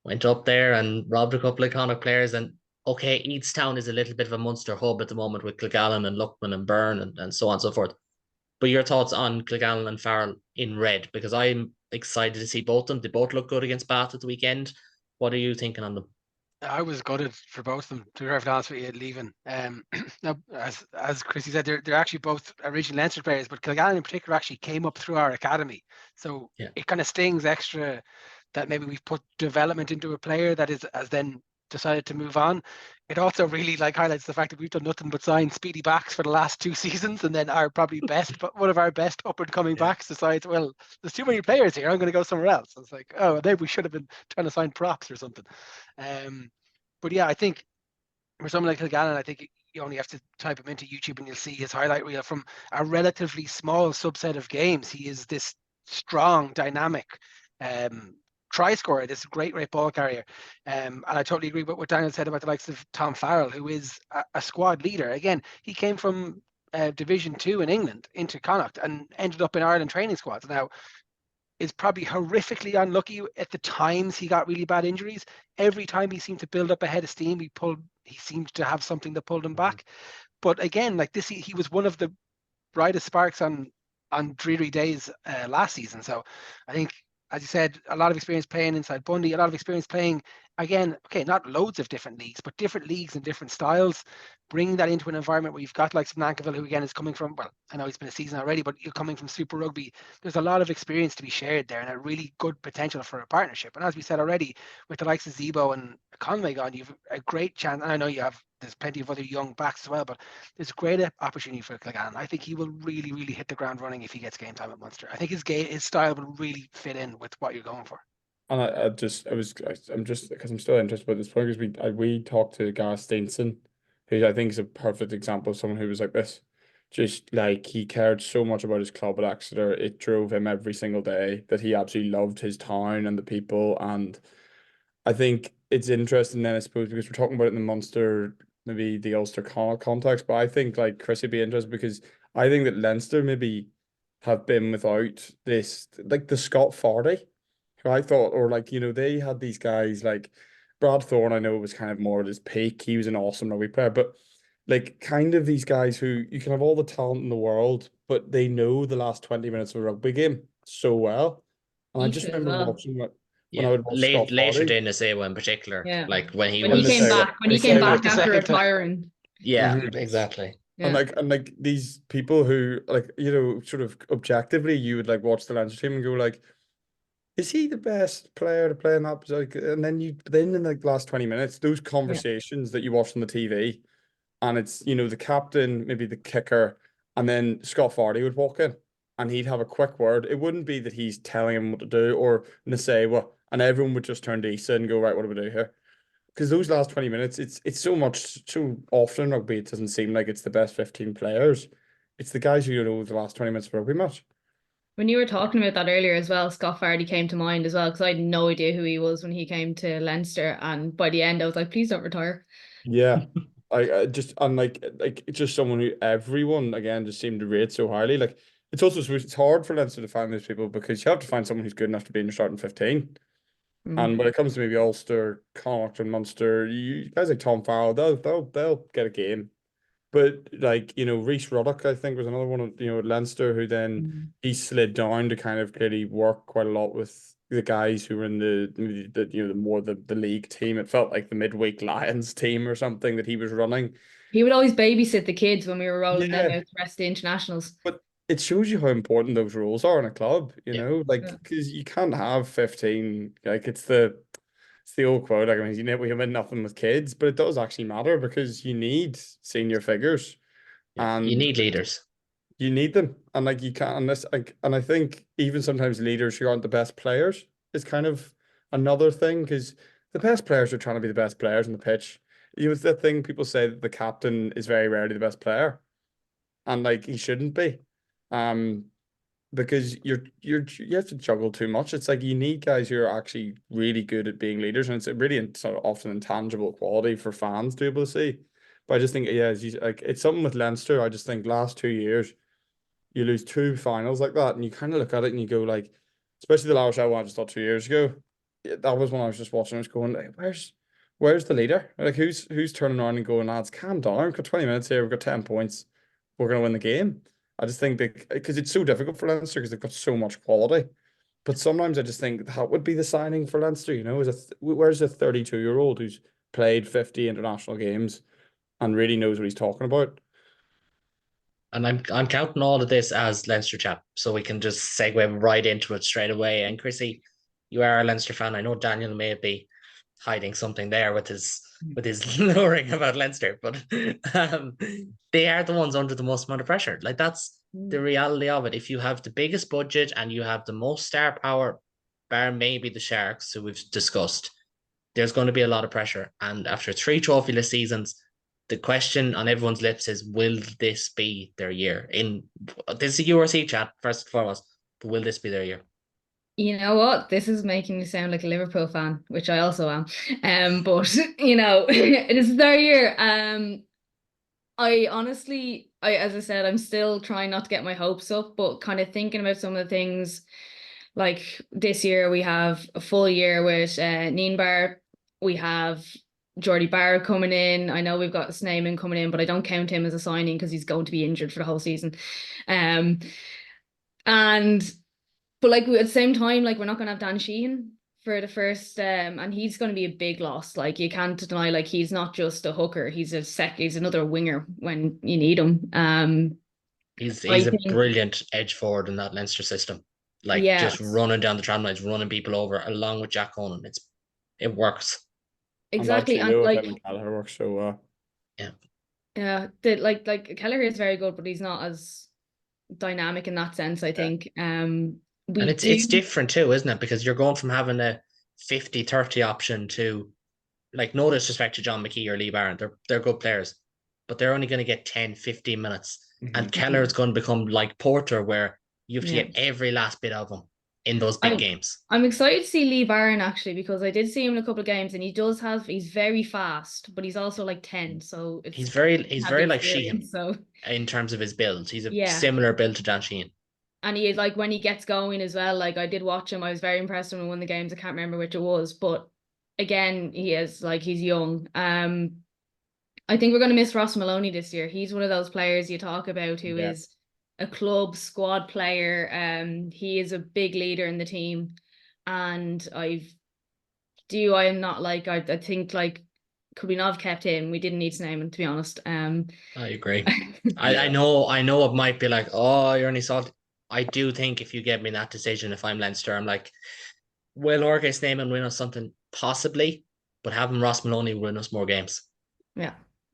went up there and robbed a couple of Connacht players. And okay, Eadstown is a little bit of a Munster hub at the moment with Clegallon and Luckman and Byrne and so on and so forth. But your thoughts on Clegallon and Farrell in red? Because I'm excited to see both of them. They both look good against Bath at the weekend. What are you thinking on them? I was gutted for both of them, to be perfectly honest with you, leaving. Now, as Chrissy said, they're actually both original Leinster players, but Clegallon in particular actually came up through our academy. So Yeah. it kind of stings extra that maybe we've put development into a player that has then decided to move on. It also really highlights the fact that we've done nothing but sign speedy backs for the last 2 seasons, and then our probably best, but one of our best up and coming backs decides, well, there's too many players here, I'm going to go somewhere else. It's like, oh, maybe we should have been trying to sign props or something. But yeah, I think for someone like Clegallon, I think you only have to type him into YouTube and you'll see his highlight reel from a relatively small subset of games. He is this strong, dynamic try scorer, this great ball carrier. And I totally agree with what Daniel said about the likes of Tom Farrell, who is a squad leader. Again, he came from Division 2 in England into Connacht and ended up in Ireland training squads. Now, is probably horrifically unlucky at the times he got really bad injuries. Every time he seemed to build up a head of steam, he seemed to have something that pulled him back. But again, like this, he was one of the brightest sparks on dreary days last season. So I think, as you said, a lot of experience playing inside Bundy, a lot of experience playing, again, okay, not loads of different leagues, but different leagues and different styles, bringing that into an environment where you've got like some Nankivell, who again is coming from, well, I know he's been a season already, but you're coming from Super Rugby. There's a lot of experience to be shared there and a really good potential for a partnership. And as we said already, with the likes of Zebo and Conway gone, you've a great chance. And I know there's plenty of other young backs as well, but there's a great opportunity for Clegallon. I think he will really, really hit the ground running if he gets game time at Munster. I think his style will really fit in with what you're going for. And I'm just because I'm still interested by this point, because we talked to Gareth Steenson, who I think is a perfect example of someone who was like this. Just like he cared so much about his club at Exeter, it drove him every single day, that he absolutely loved his town and the people. And I think it's interesting then, I suppose, because we're talking about it in the Munster, maybe the Ulster context, but I think like Chris would be interested, because I think that Leinster maybe have been without this, like the Scott Fardy, who I thought, or like, they had these guys like Brad Thorne, I know was kind of more at his peak. He was an awesome rugby player, but like kind of these guys who you can have all the talent in the world, but they know the last 20 minutes of a rugby game so well. And I just remember watching it when I would watch Scott later Fardy. in Nasewa in particular, Yeah. like when he came back the after second retiring. Yeah, Mhm. exactly. Yeah. And like these people who like, sort of objectively you would like watch the Leinster team and go like, is he the best player to play in that position? And then in like the last 20 minutes, those conversations that you watch on the TV, and it's, the captain, maybe the kicker, and then Scott Fardy would walk in and he'd have a quick word. It wouldn't be that he's telling him what to do or say, well, and everyone would just turn to Issa and go, right, what do we do here? Because those last 20 minutes, it's so often rugby, it doesn't seem like it's the best 15 players. It's the guys who know the last 20 minutes of a rugby match. When you were talking about that earlier as well, Scott Fardy came to mind as well, because I had no idea who he was when he came to Leinster. And by the end, I was like, please don't retire. Yeah. I just, and like it's just someone who everyone again just seemed to rate so highly. Like it's hard for Leinster to find those people, because you have to find someone who's good enough to be in your starting 15. And when it comes to maybe Ulster, Connacht, and Munster, you guys like Tom Farrell, they'll get a game. But like, Rhys Ruddock, I think, was another one, at Leinster, who then he slid down to kind of clearly work quite a lot with the guys who were in the league team. It felt like the midweek Lions team or something that he was running. He would always babysit the kids when we were rolling them Yeah. out the rest of the internationals. But it shows you how important those roles are in a club, Yeah. like, Yeah. because you can't have 15, like it's the old quote, like, I mean, we win nothing with kids, but it does actually matter because you need senior figures Yeah. You and need leaders. you need them. And like you can't, and I think even sometimes leaders who aren't the best players is kind of another thing, because the best players are trying to be the best players on the pitch. It's the thing people say that the captain is very rarely the best player, and like he shouldn't be, um, because you have to juggle too much. It's like you need guys who are actually really good at being leaders, and it's a really sort of often intangible quality for fans to be able to see. But I just think, yeah, like it's something with Leinster. I just think last 2 years you lose two finals like that, and you kind of look at it and you go like, especially the Irish I won just 2 years ago. That was when I was just watching. I was going, like, where's the leader? Like, who's turning around and going, lads, calm down. We've got 20 minutes here. We've got 10 points. We're gonna win the game. I just think because it's so difficult for Leinster because they've got so much quality. But sometimes I just think that would be the signing for Leinster. Where's a 32-year-old who's played 50 international games and really knows what he's talking about? And I'm counting all of this as Leinster chat, so we can just segue right into it straight away. And Chrissy, you are a Leinster fan. I know Daniel may be hiding something there with his luring about Leinster, but they are the ones under the most amount of pressure. Like that's the reality of it. If you have the biggest budget and you have the most star power, bar maybe the Sharks, who we've discussed, there's going to be a lot of pressure. And after 3 trophyless seasons, the question on everyone's lips is, will this be their year? This is a URC chat, first and foremost, but will this be their year? You know what? This is making me sound like a Liverpool fan, which I also am. But this is their year. I honestly, as I said, I'm still trying not to get my hopes up, but kind of thinking about some of the things. Like this year, we have a full year with Nienbar. We have Jordy Barr coming in. I know we've got Snyman coming in, but I don't count him as a signing because he's going to be injured for the whole season. But like at the same time, like we're not going to have Dan Sheehan for the first, and he's going to be a big loss. Like you can't deny, like he's not just a hooker; he's another winger when you need him. He's a brilliant edge forward in that Leinster system. Like just running down the tram lines, running people over, along with Jack Conan. It works. Exactly, and like Kelleher works so well. Yeah. Like Kelleher is very good, but he's not as dynamic in that sense, I think. And it's different too, isn't it? Because you're going from having a 50-30 option to, like, no disrespect to John McKee or Lee Barron, they're good players, but they're only going to get 10-15 minutes. And Kelleher is going to become like Porter, where you have to get every last bit of him in those big games. I'm excited to see Lee Barron actually, because I did see him in a couple of games, and he's very fast, but he's also like 10, so he's very like Sheehan. So in terms of his build, he's a similar build to Dan Sheehan. And he, like, when he gets going as well, like I did watch him, I was very impressed when he won the games. I can't remember which it was, but again, he's young. I think we're going to miss Ross Maloney this year. He's one of those players you talk about who is a club squad player. He is a big leader in the team, and I think, like, could we not have kept him? We didn't need Snyman, to be honest. I agree. I know it might be like, oh, you're only salty. I do think if you get me that decision, if I'm Leinster, I'm like, will Jorge Snyman win us something? Possibly, but having Ross Maloney win us more games. Yeah.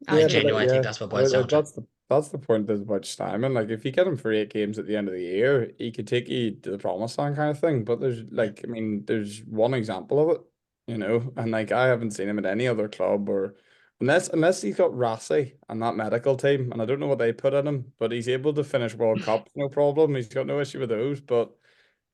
I genuinely think that's what boils down to. That's the point about Snyman. Like, if you get him for 8 games at the end of the year, he could take you to the promised land kind of thing. But there's one example of it, and like I haven't seen him at any other club, or unless he's got Rossi and that medical team, and I don't know what they put in him, but he's able to finish World Cup, no problem. He's got no issue with those. But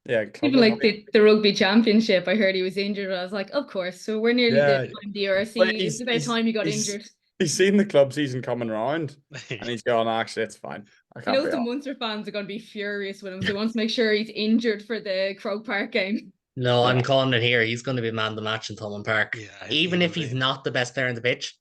yeah, even like the rugby championship, I heard he was injured. I was like, of course. So we're nearly the URC. It's about time he got injured. He's seen the club season coming around, and he's gone, actually, it's fine. The Munster fans are going to be furious with him. So he wants to make sure he's injured for the Croke Park game. No, I'm calling it here. He's going to be man of the match in Thomond Park. Yeah, even if he's not the best player on the pitch,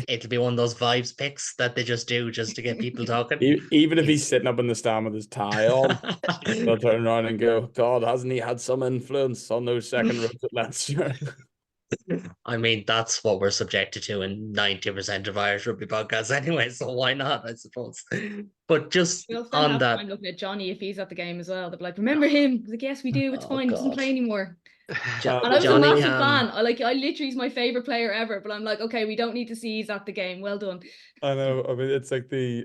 it'll be one of those vibes picks that they just do just to get people talking. Even if he's sitting up in the stand with his tie on, they'll turn around and go, God, hasn't he had some influence on those second rows at Leinster? I mean, that's what we're subjected to in 90% of Irish rugby podcasts anyway, so why not, I suppose. But just We'll spend on half that, time looking at Johnny if he's at the game as well. They'll be like, remember him? He's like, yes, we do. It's Oh, fine. He doesn't God. play anymore. Jo- And I was Johnny a massive Ham. fan. I literally is my favorite player ever. But I'm like, okay, we don't need to see he's at the game. Well done. I know. I mean, it's like the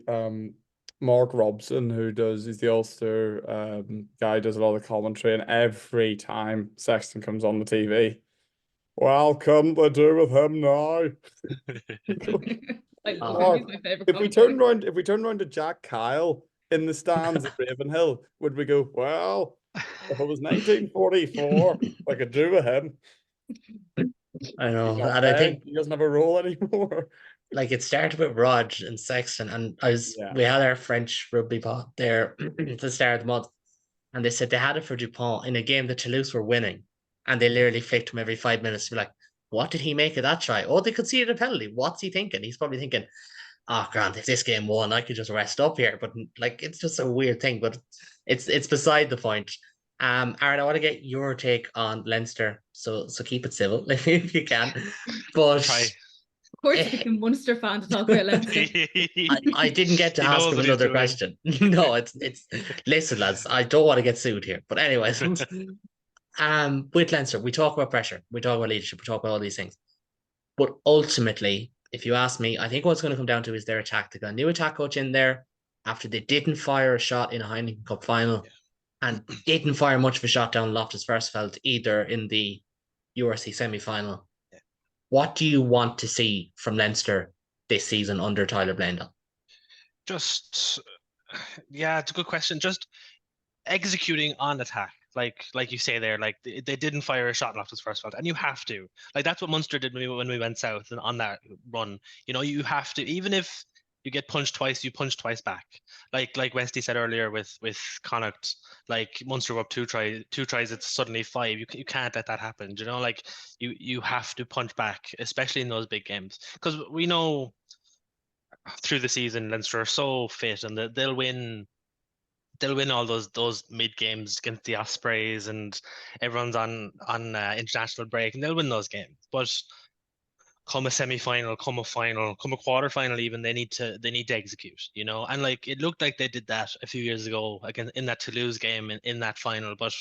Mark Robson he's the Ulster guy, does a lot of the commentary, and every time Sexton comes on the TV, well, couldn't they do with him now? I love Oh. him. He's my favorite. If we turn around to Jack Kyle in the stands at Ravenhill, would we go, well, if it was 1944, I could do with him. I know, He's not and I playing, think he doesn't have a role anymore. like it started with Rog and Sexton, and Yeah. we had our French rugby pot there at the start of the month, and they said they had it for Dupont in a game that Toulouse were winning, and they literally flicked him every 5 minutes to be like, what did he make of that try? Oh, they conceded a penalty. What's he thinking? He's probably thinking, oh, Grant, if this game won, I could just rest up here. But like, it's just a weird thing. But it's beside the point. Aaron, I want to get your take on Leinster. So keep it civil if you can. But Try. Of course, you become Munster fan to talk about Leinster. I didn't get to He ask knows him what he's another doing. question. No, it's listen, lads. I don't want to get sued here. But anyways, with Leinster, we talk about pressure, we talk about leadership, we talk about all these things. But ultimately, if you ask me, I think what's going to come down to is their attack. They got a new attack coach in there after they didn't fire a shot in a Heineken Cup final and didn't fire much of a shot down Loftus Versfeld either in the URC semi-final. Yeah. What do you want to see from Leinster this season under Tyler Blendell? Just, yeah, it's a good question. Just executing on attack. Like you say there, like they didn't fire a shot off his first field, and you have to. Like that's what Munster did when we went south and on that run. You know, you have to. Even if you get punched twice, you punch twice back. Like Wesley said earlier with Connacht, like Munster were up two tries, it's suddenly 5. You can't let that happen. You know, like you have to punch back, especially in those big games, because we know through the season Leinster are so fit and they'll win all those mid games against the Ospreys and everyone's on international break, and they'll win those games. But come a semi-final, come a final, come a quarter-final, even they need to execute, you know. And like it looked like they did that a few years ago again in that Toulouse game in that final, but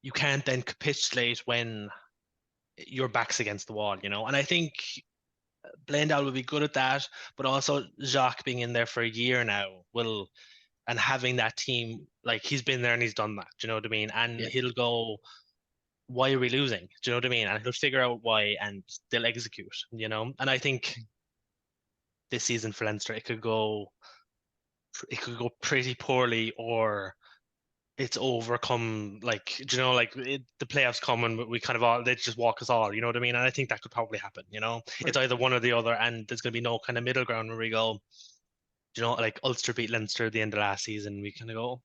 you can't then capitulate when your back's against the wall, you know. And I think Blendell will be good at that, but also Jacques being in there for a year now and having that team, like he's been there and he's done that, do you know what I mean? And he'll go, why are we losing? Do you know what I mean? And he'll figure out why and they'll execute, you know? And I think this season for Leinster, it could go pretty poorly, or it's overcome, like, do you know, like the playoffs come and we kind of all, they just walk us all, you know what I mean? And I think that could probably happen, you know? Right. It's either one or the other, and there's going to be no kind of middle ground where we go, you know, like Ulster beat Leinster at the end of last season. We kind of go,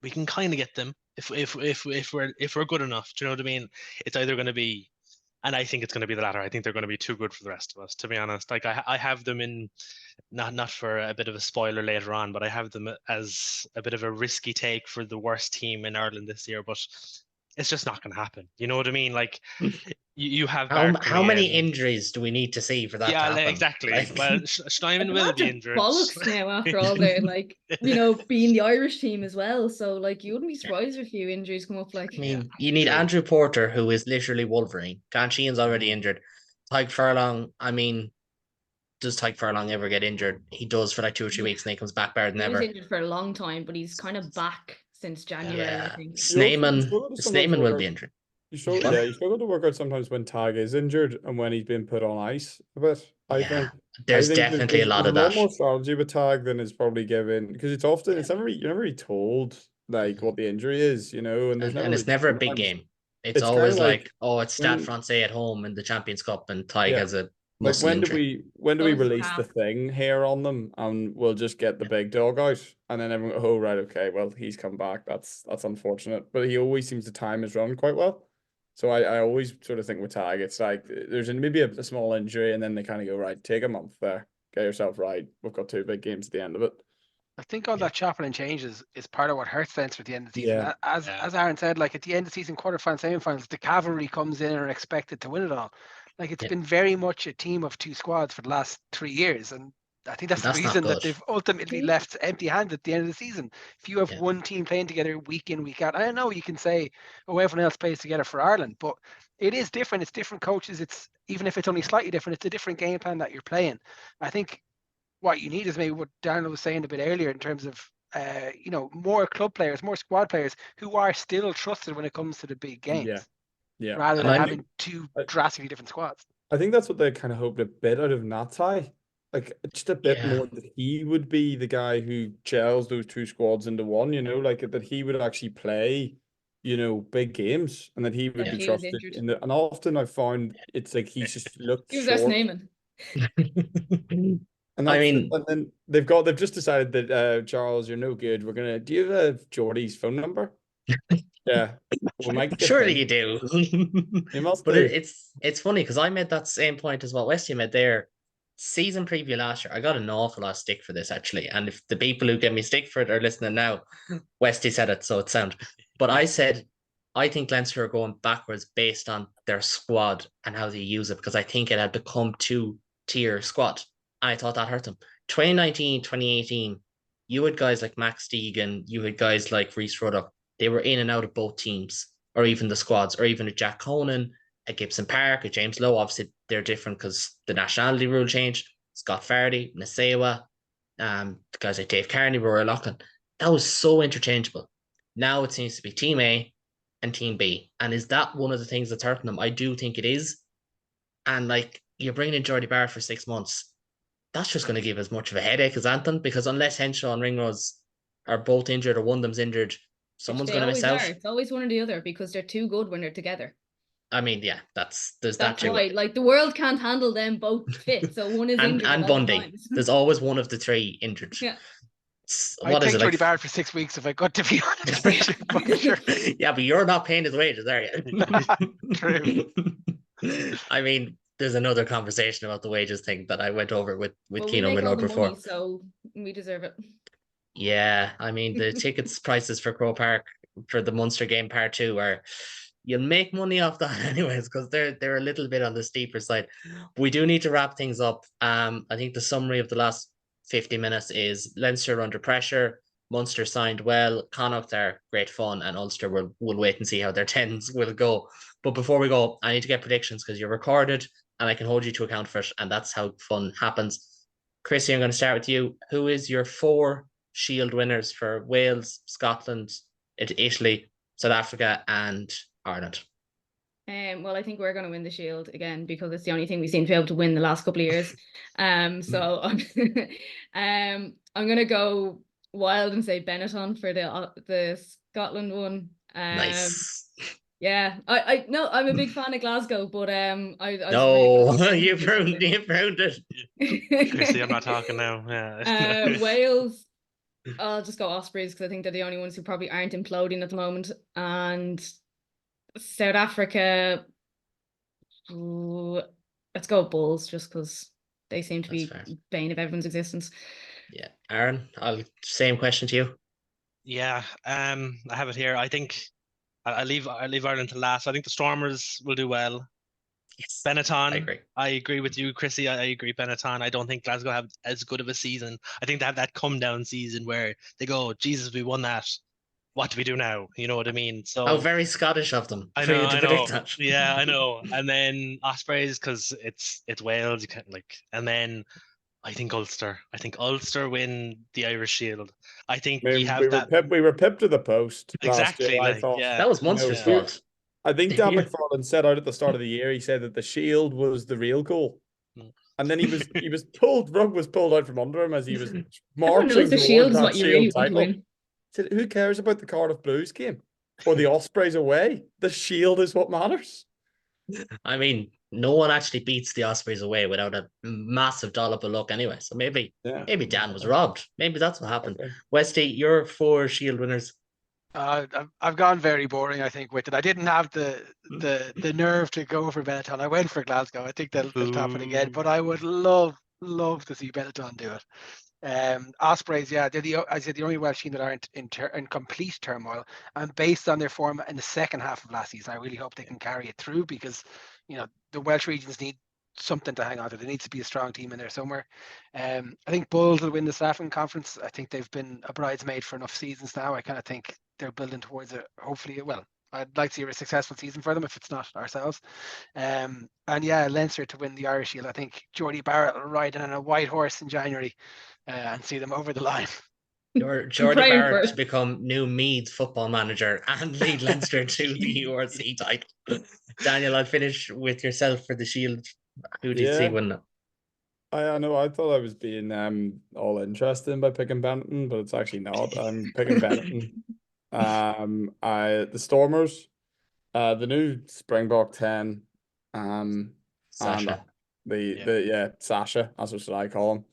we can kind of get them if we're good enough. Do you know what I mean? It's either going to be, and I think it's going to be the latter. I think they're going to be too good for the rest of us, to be honest. Like I have them in, not for a bit of a spoiler later on, but I have them as a bit of a risky take for the worst team in Ireland this year. But it's just not going to happen. You know what I mean? Like you have how many injuries do we need to see for that to happen? Exactly. Like, well, Steinman will be injured. Bollocks now after all their, like, you know, being the Irish team as well. So like you wouldn't be surprised if a few injuries come up. Like, I mean, you need Andrew Porter, who is literally Wolverine. Dan Sheehan's already injured. Tyke Furlong, I mean, does Tyke Furlong ever get injured? He does for like 2 or 3 weeks, and then he comes back better than ever. He was injured for a long time, but he's kind of back since January, I think. Sneeman will be injured. You struggle to work out sometimes when Tag is injured and when he's been put on ice a bit. I think there's definitely a lot of that. There's a lot more strategy with Tag than is probably given, because it's often you're never really told like what the injury is, you know, and it's never a big game. It's always like, oh, it's Stade Francais at home in the Champions Cup, and Tag has a like when do we release half. the thing here on them, and we'll just get the big dog out, and then everyone go, oh right, okay, well he's come back. That's unfortunate, but he always seems to time his run quite well. So I always sort of think with Tag, it's like there's maybe a small injury, and then they kind of go, right, take a month there, get yourself right. We've got 2 big games at the end of it. I think all that chopping and changes is part of what hurts Leinster at the end of the season. Yeah. As Aaron said, like at the end of the season, quarterfinals, semi-finals, the cavalry comes in and are expected to win it all. Like it's been very much a team of 2 squads for the last 3 years, and I think that's the That's not reason that good. they've ultimately left empty-handed at the end of the season. If you have one team playing together week in, week out, I know you can say, oh, everyone else plays together for Ireland, but it is different. It's different coaches. It's even if it's only slightly different, it's a different game plan that you're playing. I think what you need is maybe what Darren was saying a bit earlier in terms of more club players, more squad players who are still trusted when it comes to the big games. Yeah. Rather And than I having think- 2 drastically different squads. I think that's what they kind of hoped a bit out of Natai. Like just a bit more that he would be the guy who gels those 2 squads into one, like that he would actually play, big games, and that he would be he was trusted injured. and often I've found it's like he's just looked He was our short. Naaman. And I mean, and then they've just decided that Charles, you're no good. Do you have Geordie's phone number? Yeah. We might get surely him. you do. You must But do. it's funny because I made that same point as what Westy made there. Season preview last year, I got an awful lot of stick for this actually. And if the people who give me stick for it are listening now, Westy said it, so it sound. But I said I think Leinster are going backwards based on their squad and how they use it, because I think it had become 2-tier squad. And I thought that hurt them. 2019, 2018, you had guys like Max Deegan, you had guys like Reece Ruddock. They were in and out of both teams, or even the squads, or even a Jack Conan, a Gibson Park, a James Lowe. Obviously, they're different because the nationality rule changed. Scott Fardy, Nasewa, guys like Dave Carney, Rory Loughlin. That was so interchangeable. Now it seems to be Team A and Team B. And is that one of the things that's hurting them? I do think it is. And like, you're bringing in Jordy Barrett for 6 months. That's just going to give as much of a headache as Anton, because unless Henshaw and Ringrose are both injured or one of them's injured, someone's going to miss out. It's always one or the other because they're too good when they're together. I mean, yeah, there's that That's too. why, like, the world can't handle them both fit, so one is injured and at all Bundy. times. There's always one of the 3 injured. Yeah. What I'd is take it Jordy like? Barrett for 6 weeks if I got to be honest. But sure. Yeah, but you're not paying his wages, are you? True. I mean, there's another conversation about the wages thing that I went over with Well, we Keenan make all Winod the before. money, so we deserve it. Yeah, I mean, the tickets prices for Croke Park for the Munster game part 2 are, you'll make money off that anyways, because they're a little bit on the steeper side. We do need to wrap things up. I think the summary of the last 50 minutes is Leinster under pressure, Munster signed well, Connacht are great fun, and Ulster will wait and see how their 10s will go. But before we go, I need to get predictions because you're recorded and I can hold you to account for it, and that's how fun happens. Chrissy, I'm going to start with you. Who is your 4 Shield winners for Wales, Scotland, Italy, South Africa, and Ireland? Well, I think we're going to win the Shield again because it's the only thing we've seen to be able to win the last couple of years. So I'm going to go wild and say Benetton for the Scotland one. Nice. Yeah, I no, I'm a big fan of Glasgow, but no, you've ruined it. Chrissy, I'm not talking now. Yeah. Wales, I'll just go Ospreys because I think they're the only ones who probably aren't imploding at the moment. And South Africa, let's go Bulls just because they seem to be bane of everyone's existence. Yeah, Aaron, same question to you. Yeah, I have it here. I think I leave Ireland to last. I think the Stormers will do well. Yes, Benetton. I agree with you, Chrissy. I agree, Benetton. I don't think Glasgow have as good of a season. I think they have that come down season where they go, Jesus, we won that. What do we do now? You know what I mean? So how very Scottish of them. I know. Yeah, I know. And then Ospreys because it's Wales. You can't and then I think Ulster. I think Ulster win the Irish Shield. I think we were pipped to the post. Exactly. Last year, I thought. Yeah. That was Munster's fault. I think Dan McFarlane said out at the start of the year, he said that the Shield was the real goal. And then rug was pulled out from under him as he was marching the Shield is what you really title. want to win. Said, who cares about the Cardiff Blues game or the Ospreys away? The Shield is what matters. I mean, no one actually beats the Ospreys away without a massive dollop of luck anyway. So maybe Dan was robbed. Maybe that's what happened. Okay. Westy, your 4 Shield winners. I've gone very boring, I think, with it. I didn't have the nerve to go for Benetton. I went for Glasgow. I think they'll tap it again, but I would love to see Benetton do it. Ospreys, yeah, I said the only Welsh team that aren't in complete turmoil, and based on their form in the second half of last season, I really hope they can carry it through, because the Welsh regions need something to hang on to. There needs to be a strong team in there somewhere. I think Bulls will win the South African Conference. I think they've been a bridesmaid for enough seasons now. I kind of think they're building towards it. Hopefully, well, I'd like to see a successful season for them if it's not ourselves. And yeah, Leinster to win the Irish Shield. I think Geordie Barrett will ride on a white horse in January and see them over the line. Geordie Barrett to become new Meads football manager and lead Leinster to the URC title. Daniel, I'll finish with yourself for the Shield. Who do you see win it? I know. I thought I was being all interesting by picking Benetton, but it's actually not. I'm picking Benetton. The Stormers, the new Springbok 10, Sasha. And Sasha, that's what I call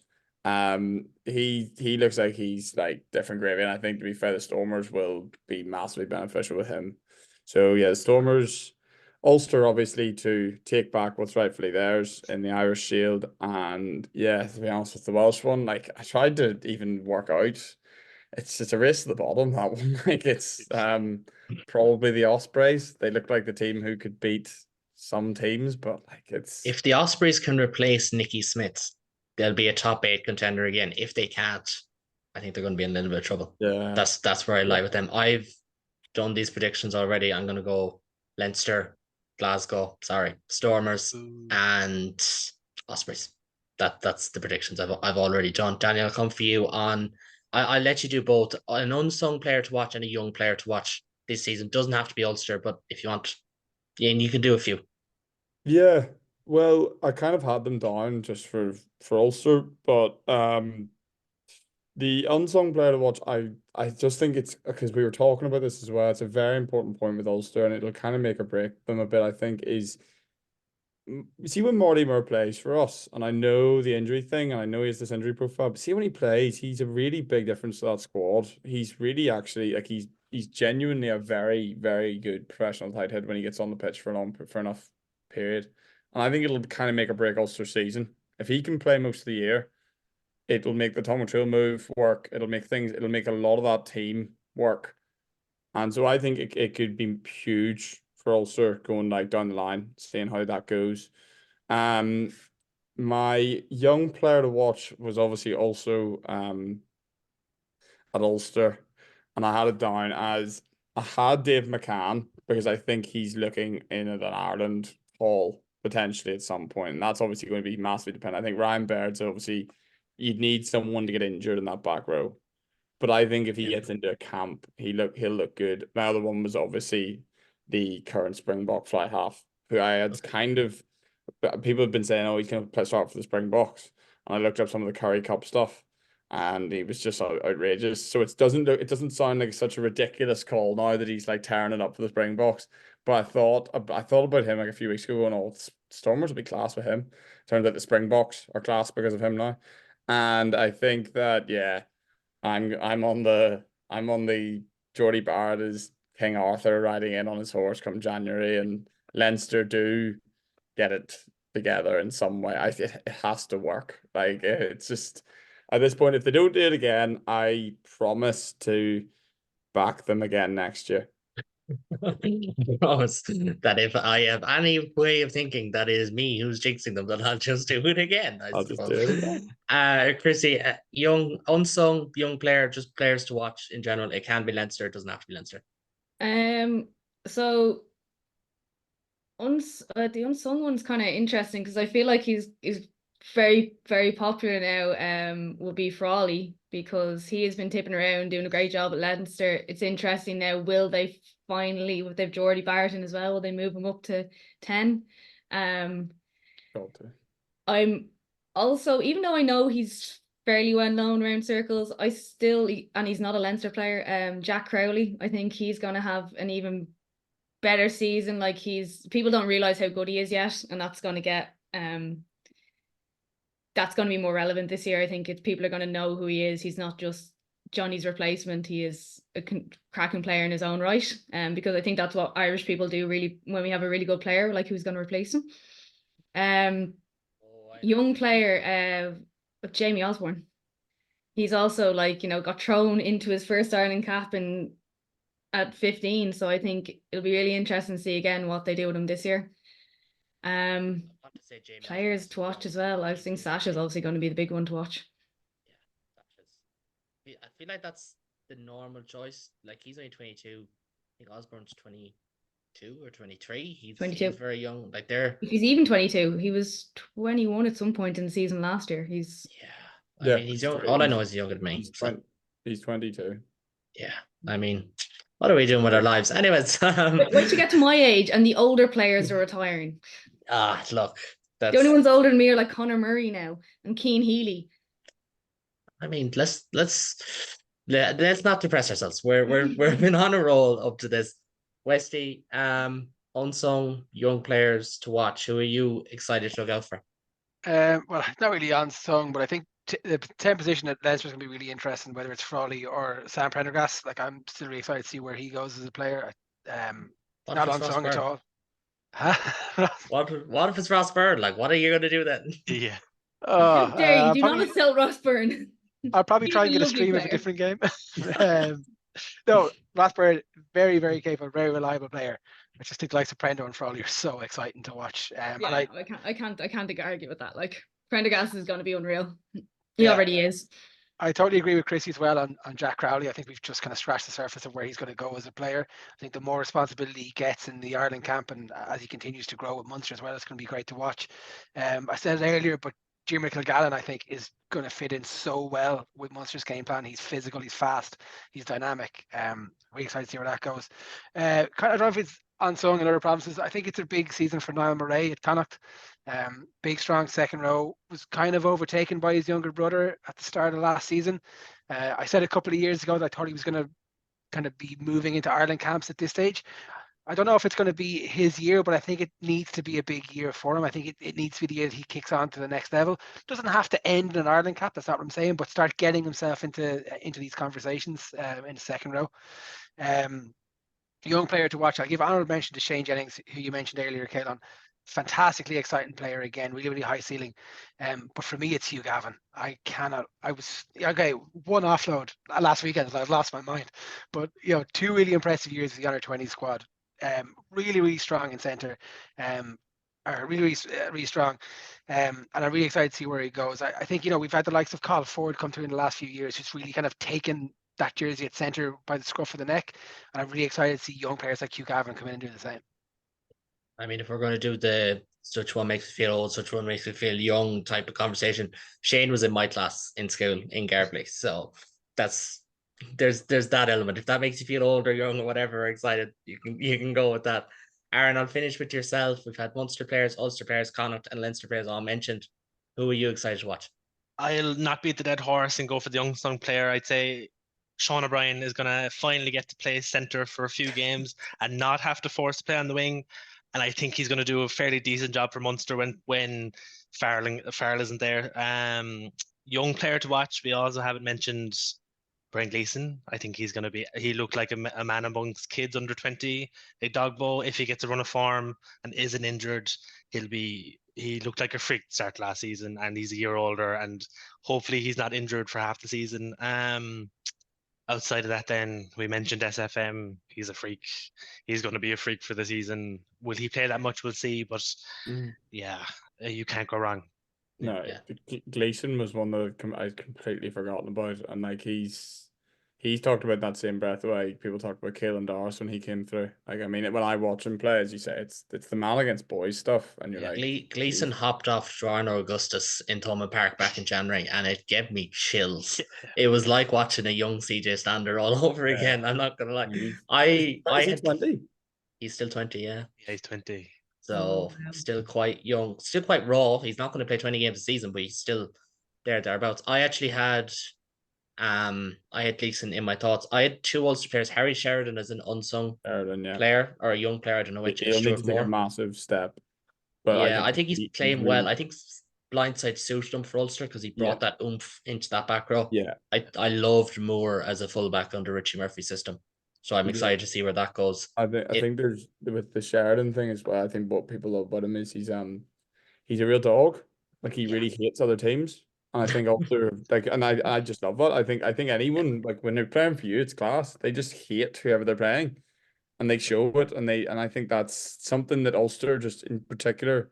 him. He looks like he's like different gravy, and I think, to be fair, the Stormers will be massively beneficial with him. So yeah, the Stormers, Ulster obviously to take back what's rightfully theirs in the Irish Shield, and yeah, to be honest with the Welsh one, like I tried to even work out, it's just a race to the bottom, that one. Like it's probably the Ospreys. They look like the team who could beat some teams, but like it's, if the Ospreys can replace Nicky Smith, they'll be a top 8 contender again. If they can't, I think they're going to be in a little bit of trouble. Yeah, that's where I lie with them. I've done these predictions already. I'm going to go Leinster, Stormers, and Ospreys. That's the predictions I've already done. Daniel, I'll come for you on. I'll let you do both an unsung player to watch and a young player to watch this season. Doesn't have to be Ulster, but if you want, and you can do a few. Yeah, well, I kind of had them down just for Ulster, but the unsung player to watch, I just think it's because we were talking about this as well. It's a very important point with Ulster, and it'll kind of make or break them a bit, I think, is see when Marty Moore plays for us, and I know the injury thing, and I know he has this injury profile, but see when he plays, he's a really big difference to that squad. He's really actually like he's genuinely a very, very good professional tight head when he gets on the pitch for enough period. And I think it'll kind of make or break Ulster season. If he can play most of the year, it will make the Tom Trail move work. It'll make a lot of that team work. And so I think it could be huge for Ulster going like down the line, seeing how that goes. My young player to watch was obviously also at Ulster, and I had it down as I had Dave McCann because I think he's looking in at an Ireland haul potentially at some point, and that's obviously going to be massively dependent. I think Ryan Baird's obviously, you'd need someone to get injured in that back row. But I think if he gets into a camp, he'll look good. My other one was obviously the current Springbok fly half, who I had kind of, people have been saying, oh, he's going to start for the Springboks. And I looked up some of the Curry Cup stuff, and he was just outrageous. So it doesn't sound like such a ridiculous call now that he's like tearing it up for the Springboks. But I thought about him like a few weeks ago, and all Stormers will be class with him. Turns out the Springboks are class because of him now. And I think that, yeah, I'm on the Geordie Barrett as King Arthur riding in on his horse come January, and Leinster do get it together in some way. It has to work. Like it's just at this point, if they don't do it again, I promise to back them again next year. I promise that if I have any way of thinking that is me who's jinxing them, then I'll just do it again. I'll just do it again. Chrissy, unsung young player, just players to watch in general. It can be Leinster, it doesn't have to be Leinster. So the unsung one's kind of interesting because I feel like he's very, very popular now. Will be Frawley, because he has been tipping around, doing a great job at Leinster. It's interesting now, will they finally, with they've Geordie Barrett in as well, will they move him up to 10? I'm also, even though I know he's fairly well known around circles, and he's not a Leinster player, Jack Crowley, I think he's going to have an even better season. Like people don't realize how good he is yet, and that's going to get that's going to be more relevant this year. I think people are going to know who he is. He's not just Johnny's replacement, he is a cracking player in his own right. Because I think that's what Irish people do really when we have a really good player, like who's going to replace him. Young player, Jamie Osborne. He's also like, got thrown into his first Ireland cap at 15. So I think it'll be really interesting to see again what they do with him this year. Players to watch as well. I think Sasha's obviously going to be the big one to watch. Yeah, I feel like that's the normal choice. Like he's only 22. I think Osborne's 22 or 23. He's 22. He's very young. Like they're. If he's even 22, he was 21 at some point in the season last year. I mean, he's young. All I know is he's younger than me. He's 22. Yeah, I mean, what are we doing with our lives? Anyways, wait to get to my age and the older players are retiring. Look, the only ones older than me are like Conor Murray now and Cian Healy. I mean, let's not depress ourselves. We've been on a roll up to this. Westy, unsung young players to watch. Who are you excited to look out for? Well, not really unsung, but I think the 10 position at Leinster is going to be really interesting, whether it's Frawley or Sam Prendergast. Like I'm still really excited to see where he goes as a player. Not unsung at all. What if it's Ross Byrne? Like, what are you going to do then? Yeah. How dare you? Do not insult Ross Byrne. I'll probably try and get a stream of a different game. No, Ross Byrne, very, very capable, very reliable player. I just think the likes of Prendo and Frawley are so exciting to watch. I can't argue with that. Like Prendergast is going to be unreal. He already is. I totally agree with Chrissy as well on Jack Crowley. I think we've just kind of scratched the surface of where he's going to go as a player. I think the more responsibility he gets in the Ireland camp and as he continues to grow with Munster as well, it's going to be great to watch. I said it earlier, but Jimmy McIlgallen, I think, is going to fit in so well with Munster's game plan. He's physical, he's fast, he's dynamic. Really excited to see where that goes. I don't know if it's unsung in other provinces. I think it's a big season for Niall Murray at Connacht. Big, strong second row, was kind of overtaken by his younger brother at the start of last season. I said a couple of years ago that I thought he was going to kind of be moving into Ireland camps at this stage. I don't know if it's going to be his year, but I think it needs to be a big year for him. I think it needs to be the year that he kicks on to the next level. Doesn't have to end in an Ireland cap, that's not what I'm saying, but start getting himself into these conversations in the second row. Young player to watch. I'll give honourable mention to Shane Jennings, who you mentioned earlier, Caelan. Fantastically exciting player again, really, really high ceiling. But for me, it's Hugh Gavin. One offload last weekend, I've lost my mind. But 2 really impressive years with the under 20 squad. Really, really strong in centre. Really strong. And I'm really excited to see where he goes. I think, we've had the likes of Carl Ford come through in the last few years, who's really kind of taken that jersey at centre by the scruff of the neck. And I'm really excited to see young players like Hugh Gavin come in and do the same. I mean, if we're going to do the such one makes me feel old, such one makes me feel young type of conversation, Shane was in my class in school in Garbley. So there's that element. If that makes you feel old or young or whatever, excited, you can go with that. Aaron, I'll finish with yourself. We've had Munster players, Ulster players, Connacht and Leinster players all mentioned. Who are you excited to watch? I'll not beat the dead horse and go for the young player. I'd say Sean O'Brien is going to finally get to play centre for a few games and not have to force to play on the wing. And I think he's going to do a fairly decent job for Munster when Farrell isn't there. Young player to watch. We also haven't mentioned Brian Gleeson. I think he looked like a man amongst kids under 20. A dogbo. If he gets a run of form and isn't injured, he looked like a freak to start last season, and he's a year older, and hopefully he's not injured for half the season. Outside of that, then we mentioned SFM. He's a freak. He's going to be a freak for the season. Will he play that much? We'll see. But yeah, you can't go wrong. No, Gleeson was one that I'd completely forgotten about, and like he's talked about that same breath away. People talked about Caelan Doris when he came through. Like, I mean, when I watch him play, as you say, it's the man against boys stuff, and you're like, Gleeson hopped off Toronto Augustus in Thomond Park back in January, and it gave me chills. It was like watching a young CJ Stander all over again. I'm not gonna lie. He's 20. He's still 20, yeah. Yeah, he's 20. So still quite young, still quite raw. He's not going to play 20 games a season, but he's still thereabouts. I actually had Gleeson in my thoughts. I had 2 Ulster players. Harry Sheridan as an unsung player or a young player. I don't know which. He'll need to take a massive step. But I think he's playing well. I think blindside suited him for Ulster because he brought that oomph into that back row. Yeah. I loved Moore as a fullback under Richie Murphy's system. So I'm excited to see where that goes. I think there's with the Sheridan thing as well. I think what people love about him is he's a real dog. Like he really hates other teams. And I think Ulster and I just love that. I think anyone, like when they're playing for you, it's class. They just hate whoever they're playing. And they show it, and I think that's something that Ulster, just in particular,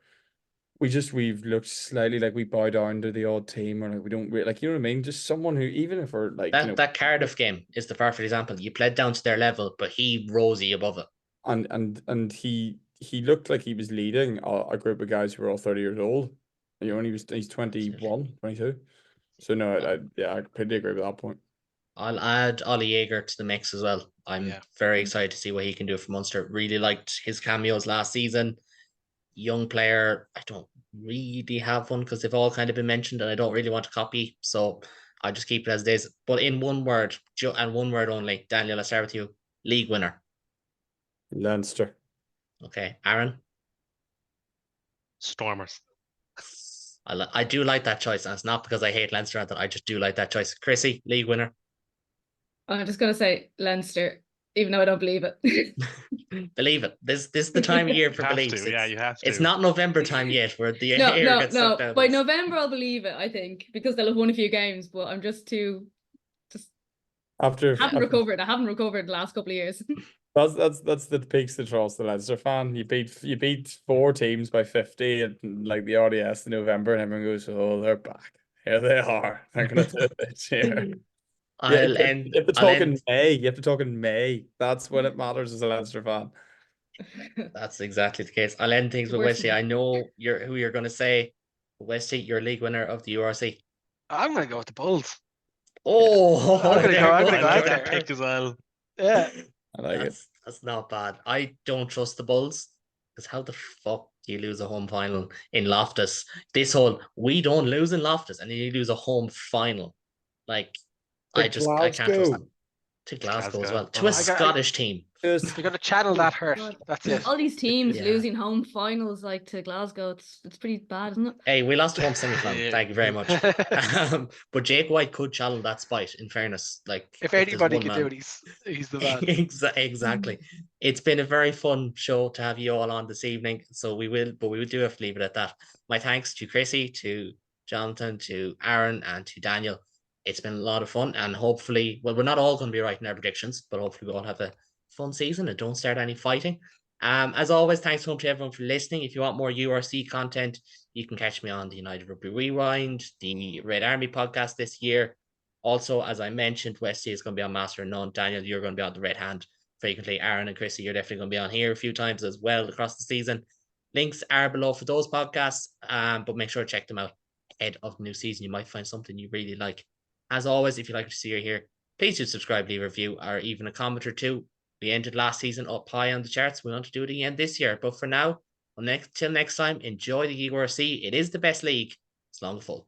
we've looked slightly like we bow down to the odd team, or like we don't like, you know what I mean? Just someone who, even if we're like that Cardiff game is the perfect example. You played down to their level, but he rose you above it. And he looked like he was leading a group of guys who were all 30 years old. You know, and he's 21, 22. So no, I completely agree with that point. I'll add Ollie Jaeger to the mix as well. I'm very excited to see what he can do for Munster. Really liked his cameos last season. Young player, I don't really have one because they've all kind of been mentioned and I don't really want to copy. So I'll just keep it as it is. But in one word, and one word only, Daniel, I'll start with you. League winner. Leinster. Okay. Aaron? Stormers. I do like that choice. And it's not because I hate Leinster, that I just do like that choice. Chrissy, league winner. I'm just going to say Leinster, even though I don't believe it. Believe it. This is the time of year for beliefs. You have to. It's not November time yet where the air gets sucked out. By November I'll believe it, I think, because they'll have won a few games, but I'm just haven't recovered. I haven't recovered the last couple of years. That's the peaks that troughs the Leinster fan. You beat 4 teams by 50 and like the RDS in November, and everyone goes, "Oh, they're back. Here they are. They're gonna do it this year." You have to talk in May. That's when it matters as a Leinster fan. That's exactly the case. I'll end things with Wesley. I know who you're going to say. Wesley, your league winner of the URC. I'm going to go with the Bulls. Oh, I'm going to go out that pick as well. Yeah. I like it. That's not bad. I don't trust the Bulls because how the fuck do you lose a home final in Loftus? We don't lose in Loftus and then you lose a home final. Like, I can't trust that. To Glasgow as well. To a Scottish team. You're going to channel that hurt. That's it. All these teams losing home finals like to Glasgow, it's pretty bad, isn't it? Hey, we lost home semi-final. Thank you very much. But Jake White could channel that spite, in fairness. Like, if anybody can do it, he's the man. Exactly. It's been a very fun show to have you all on this evening. So we will do have to leave it at that. My thanks to Chrissy, to Jonathan, to Aaron, and to Daniel. It's been a lot of fun, and hopefully, we're not all going to be right in our predictions, but hopefully we all have a fun season and don't start any fighting. As always, thanks to everyone for listening. If you want more URC content, you can catch me on the United Rugby Rewind, the Red Army podcast this year. Also, as I mentioned, Wesley is going to be on Master of None. Daniel, you're going to be on the Red Hand frequently. Aaron and Chrissy, you're definitely going to be on here a few times as well across the season. Links are below for those podcasts, but make sure to check them out ahead of the new season. You might find something you really like. As always, if you'd like to see her here, please do subscribe, leave a review, or even a comment or two. We ended last season up high on the charts. We want to do it again this year. But for now, till next time, enjoy the URC. It is the best league. It's long and full.